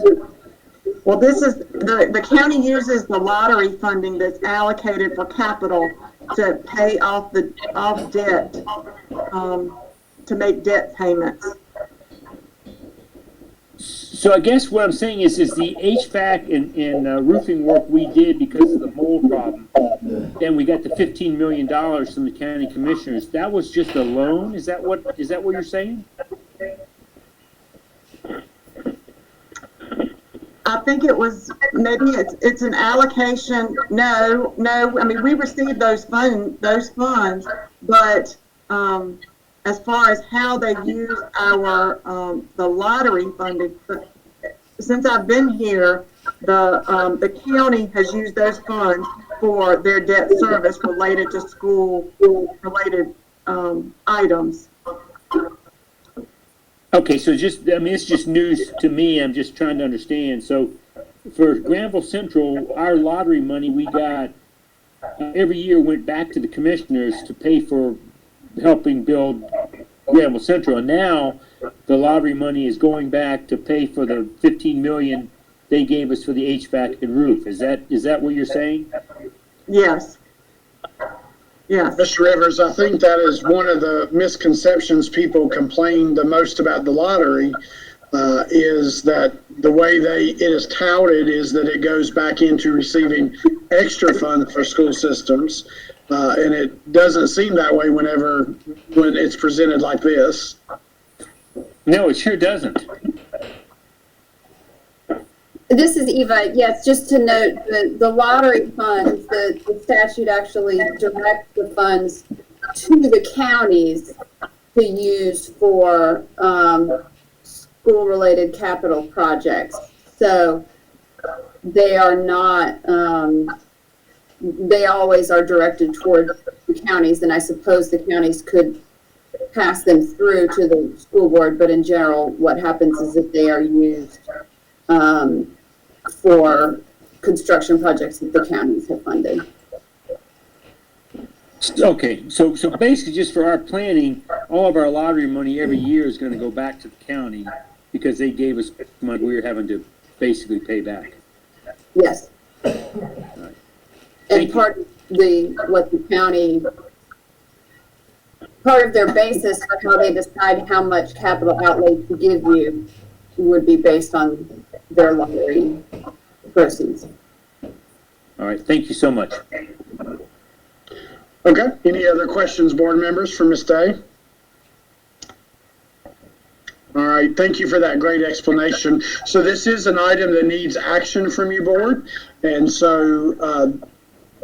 Well, this is, the county uses the lottery funding that's allocated for capital to pay off debt, to make debt payments. So I guess what I'm saying is the HVAC and roofing work we did because of the mold problem, then we got the $15 million from the county commissioners. That was just a loan? Is that what you're saying? I think it was, maybe it's an allocation. No, I mean, we received those funds, but as far as how they use our the lottery funding, since I've been here, the county has used those funds for their debt service related to school related items. Okay, so it's just news to me. I'm just trying to understand. So for Granville Central, our lottery money we got every year went back to the commissioners to pay for helping build Granville Central. And now the lottery money is going back to pay for the $15 million they gave us for the HVAC and roof. Is that what you're saying? Yes. Yes. Mr. Rivers, I think that is one of the misconceptions people complain the most about the lottery, is that the way it is touted is that it goes back into receiving extra funds for school systems, and it doesn't seem that way when it's presented like this. No, it sure doesn't. This is Eva. Yes, just to note, the lottery funds, the statute actually directs the funds to the counties to use for school-related capital projects. So they are not, they always are directed toward the counties, and I suppose the counties could pass them through to the school board, but in general, what happens is that they are used for construction projects that the counties have funded. Okay, so basically just for our planning, all of our lottery money every year is gonna go back to the county because they gave us money we were having to basically pay back. Yes. Right. And part of what the county, part of their basis for how they decide how much capital outlay to give you would be based on their lottery proceeds. All right, thank you so much. Okay, any other questions, board members, for Ms. Day? All right, thank you for that great explanation. So this is an item that needs action from you, board, and so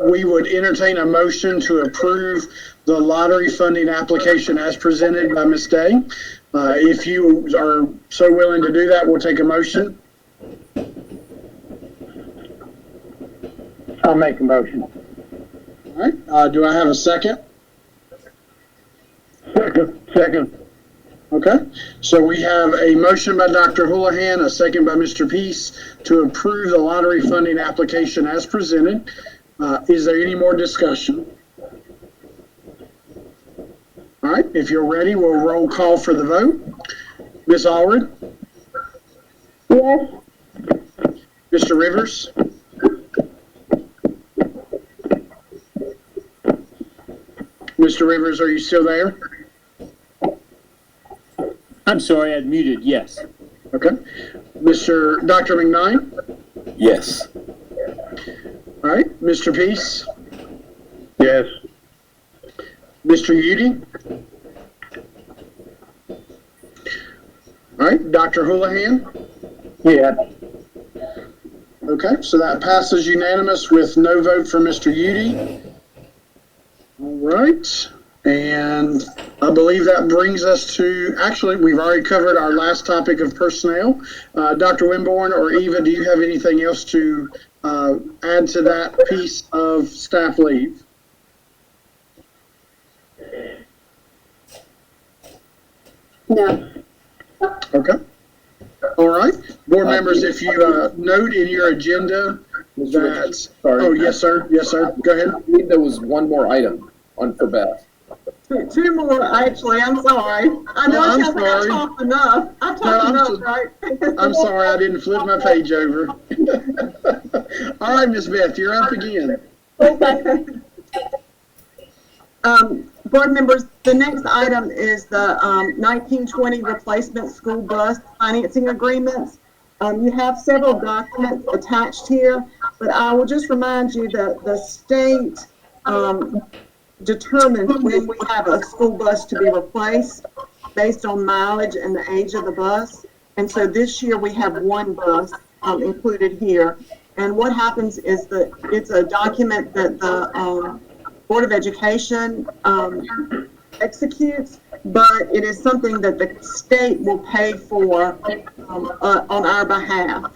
we would entertain a motion to approve the lottery funding application as presented by Ms. Day. If you are so willing to do that, we'll take a motion. I'll make a motion. All right, do I have a second? Second. Okay, so we have a motion by Dr. Houlihan, a second by Mr. Peace to approve the lottery funding application as presented. Is there any more discussion? All right, if you're ready, we'll roll call for the vote. Ms. Allred? Yes. Mr. Rivers? Mr. Rivers, are you still there? I'm sorry, I muted, yes. Okay. Dr. McKnight? Yes. All right. Mr. Peace? Yes. Mr. Udy? All right. Dr. Houlihan? Yeah. Okay, so that passes unanimous with no vote for Mr. Udy. All right. And I believe that brings us to, actually, we've already covered our last topic of personnel. Dr. Wimborne or Eva, do you have anything else to add to that piece of staff leave? No. Okay. All right. Board members, if you note in your agenda that, Sorry. oh, yes, sir. Yes, sir. Go ahead. I believe there was one more item on for Beth. Two more, actually, I'm sorry. I know I'm I haven't sorry. talked enough. I've talked enough, right? I'm sorry, I didn't flip my page over. All right, Miss Beth, you're up again. Board members, the next item is the 1920 replacement school bus financing agreements. You have several documents attached here, but I will just remind you that the state determines when we have a school bus to be replaced based on mileage and the age of the bus. And so this year we have one bus included here. And what happens is that it's a document that the Board of Education executes, but it is something that the state will pay for on our behalf.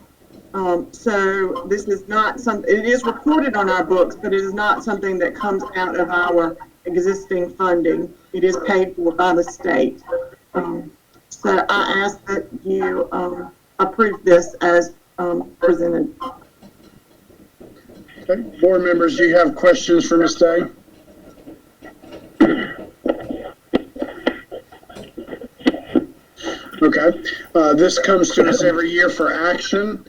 So this is not something, it is recorded on our books, but it is not something that comes out of our existing funding. It is paid for by the state. So I ask that you approve this as presented. Okay. Board members, do you have questions for Ms. Day? Okay. This comes to us every year for action.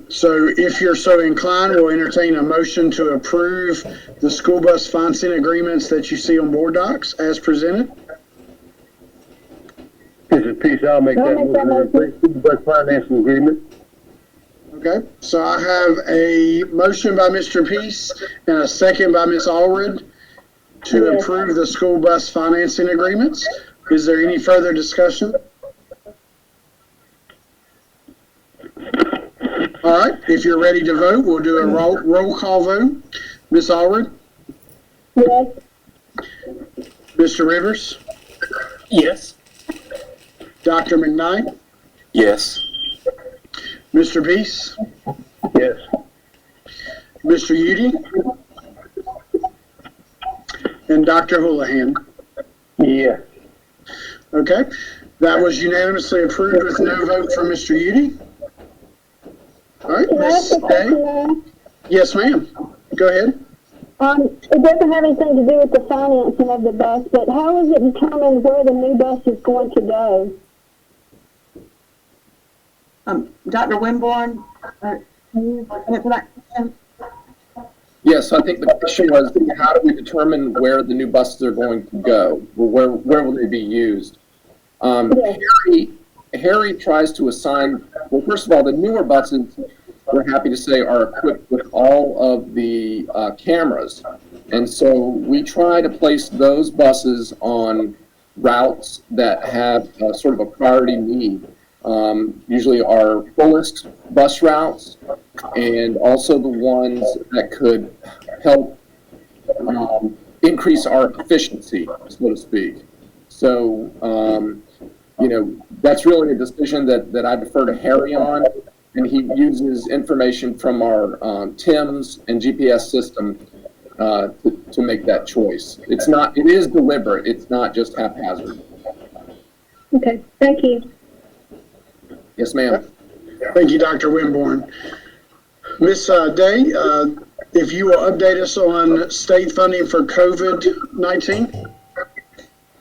So if you're so inclined, we'll entertain a motion to approve the school bus financing agreements that you see on board docs as presented. This is Peace. I'll make that motion. School bus financing agreement. Okay, so I have a motion by Mr. Peace and a second by Ms. Allred to approve the school bus financing agreements. Is there any further discussion? All right, if you're ready to vote, we'll do a roll call vote. Ms. Allred? Yes. Mr. Rivers? Yes. Dr. McKnight, Yes. Mr. Peace, Yes. Mr. Udy, and Dr. Houlihan. Yes. Okay, that was unanimously approved with no vote for Mr. Udy. All right, Can I ask Ms. a Day? question? Yes, ma'am. Go ahead. It doesn't have anything to do with the financing of the bus, but how is it determined where the new bus is going to go? Dr. Winborn, can you answer that question? Yes, I think the question was, how do we determine where the new buses are going to go? Where will they be used? Yes. Harry tries to assign, well, first of all, the newer buses, we're happy to say, are equipped with all of the cameras. And so we try to place those buses on routes that have sort of a priority need. Usually our fullest bus routes, and also the ones that could help increase our efficiency, so to speak. So, you know, that's really a decision that I defer to Harry on, and he uses information from our TIMS and GPS system to make that choice. It is deliberate, it's not just haphazard. Okay, thank you. Yes, ma'am. Thank you, Dr. Winborn. Ms. Day, if you will update us on state funding for COVID-19.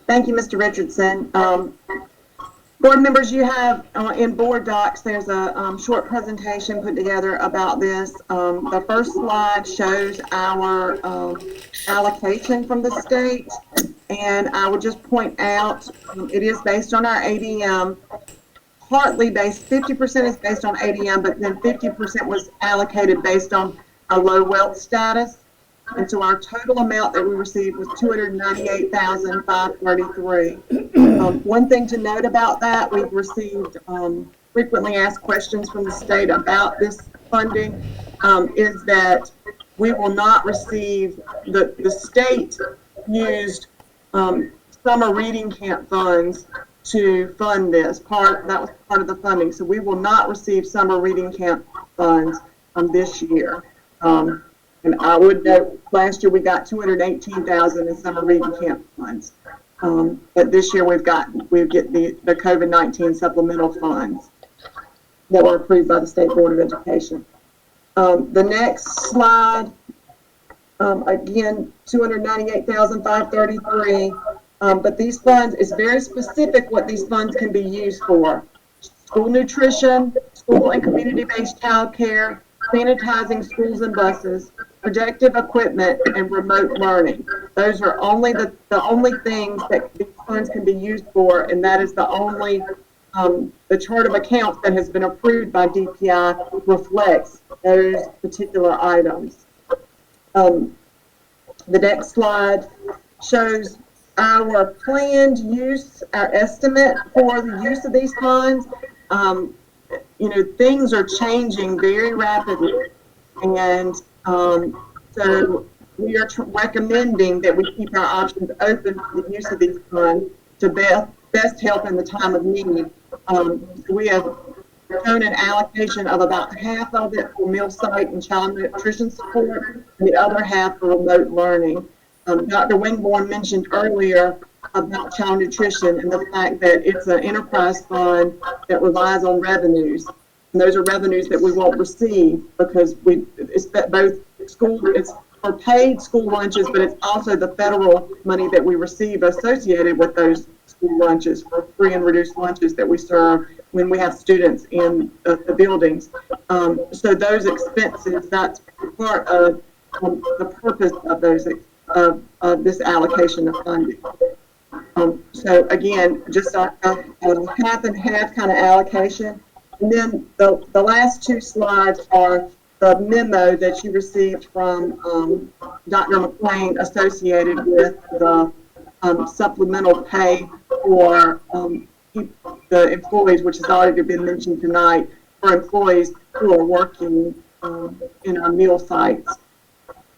Thank you, Mr. Richardson. Board members, you have in board docs, there's a short presentation put together about this. The first slide shows our allocation from the state, and I would just point out it is based on our ADM. Partly based, 50% is based on ADM, but then 50% was allocated based on our low wealth status. And so our total amount that we received was $298,533. One thing to note about that, we've received frequently asked questions from the state about this funding, is that we will not receive, the state used summer reading camp funds to fund this. That was part of the funding. So we will not receive summer reading camp funds this year. And I would note, last year we got $218,000 in summer reading camp funds. But this year we get the COVID-19 supplemental funds that were approved by the State Board of Education. The next slide, again, $298,533. But these funds, it's very specific what these funds can be used for. School nutrition, school and community-based child care, sanitizing schools and buses, protective equipment, and remote learning. Those are only the only things that these funds can be used for, and that is the only, the chart of accounts that has been approved by DPI reflects those particular items. The next slide shows our planned use, our estimate for the use of these funds. You know, things are changing very rapidly, and so we are recommending that we keep our options open for the use of these funds to best help in the time of need. We have shown an allocation of about half of it for meal site and child nutrition support, and the other half for remote learning. Dr. Winborn mentioned earlier about child nutrition and the fact that it's an enterprise fund that relies on revenues. And those are revenues that we won't receive because it's both school, it's for paid school lunches, but it's also the federal money that we receive associated with those school lunches for free and reduced lunches that we serve when we have students in the buildings. So those expenses, that's part of the purpose of those of this allocation of funding. So again, just a half and half kind of allocation. And then the last two slides are the memo that you received from Dr. McLean associated with the supplemental pay for the employees, which has already been mentioned tonight, for employees who are working in our meal sites,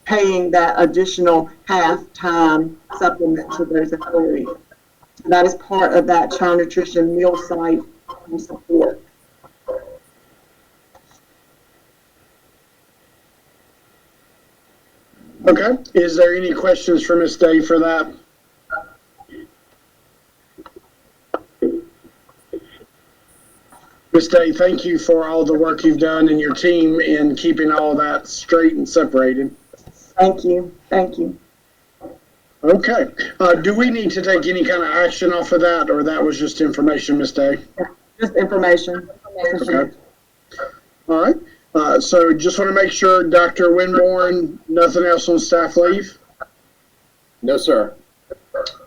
paying that additional half-time supplement to those employees. That is part of that child nutrition meal site support. Okay, is there any questions for Ms. Day for that? Ms. Day, thank you for all the work you've done and your team in keeping all that straight and separated. Thank you. Thank you. Okay, do we need to take any kind of action off of that, or that was just information, Ms. Day? Just information. Okay. All right. So just want to make sure, Dr. Winborn, nothing else on staff leave? No, sir.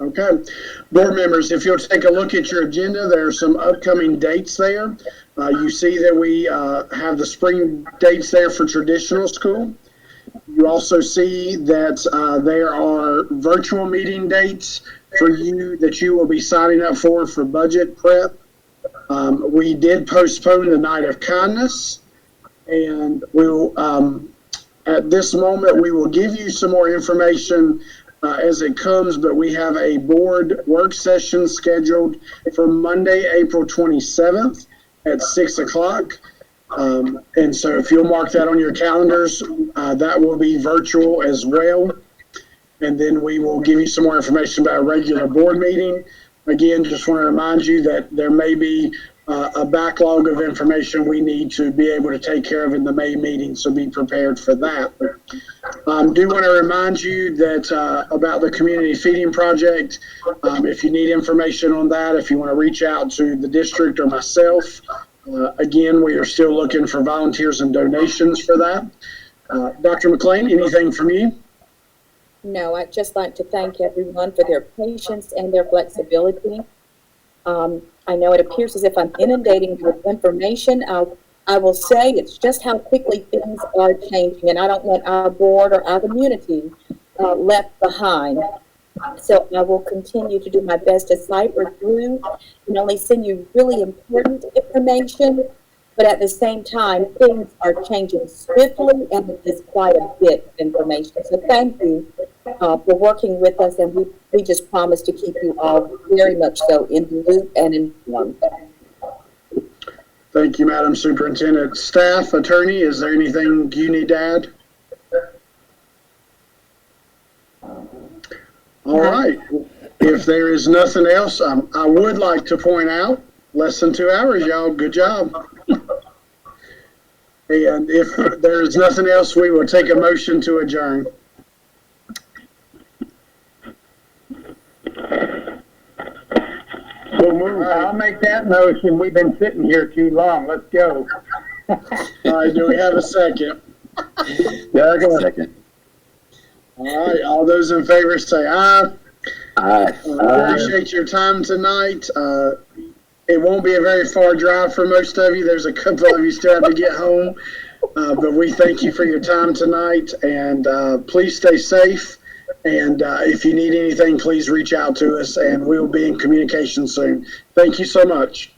Okay. Board members, if you'll take a look at your agenda, there are some upcoming dates there. You see that we have the spring dates there for traditional school. You also see that there are virtual meeting dates for you that you will be signing up for budget prep. We did postpone the Night of Kindness, and we'll, at this moment, we will give you some more information as it comes, but we have a board work session scheduled for Monday, April 27th at 6 o'clock. And so if you'll mark that on your calendars, that will be virtual as well. And then we will give you some more information about a regular board meeting. Again, just want to remind you that there may be a backlog of information we need to be able to take care of in the May meeting, so be prepared for that. Do want to remind you that about the community feeding project. If you need information on that, if you want to reach out to the district or myself, again, we are still looking for volunteers and donations for that. Dr. McLean, anything from you? No, I'd just like to thank everyone for their patience and their flexibility. I know it appears as if I'm inundating with information. I will say it's just how quickly things are changing, and I don't want our board or our community left behind. So I will continue to do my best to cipher through and only send you really important information, but at the same time, things are changing swiftly, and it is quite a bit of information. So thank you for working with us, and we just promise to keep you all very much so in the loop and informed. Thank you, Madam Superintendent. Staff, attorney, is there anything you need to add? All right. If there is nothing else, I would like to point out, less than 2 hours, y'all. Good job. And if there is nothing else, we will take a motion to adjourn. So move. I'll make that motion. We've been sitting here too long. Let's go. All right, do we have a second? Second. All right, all those in favor say aye. Aye. Appreciate your time tonight. It won't be a very far drive for most of you. There's a couple of you still have to get home. But we thank you for your time tonight, and please stay safe. And if you need anything, please reach out to us, and we'll be in communication soon. Thank you so much.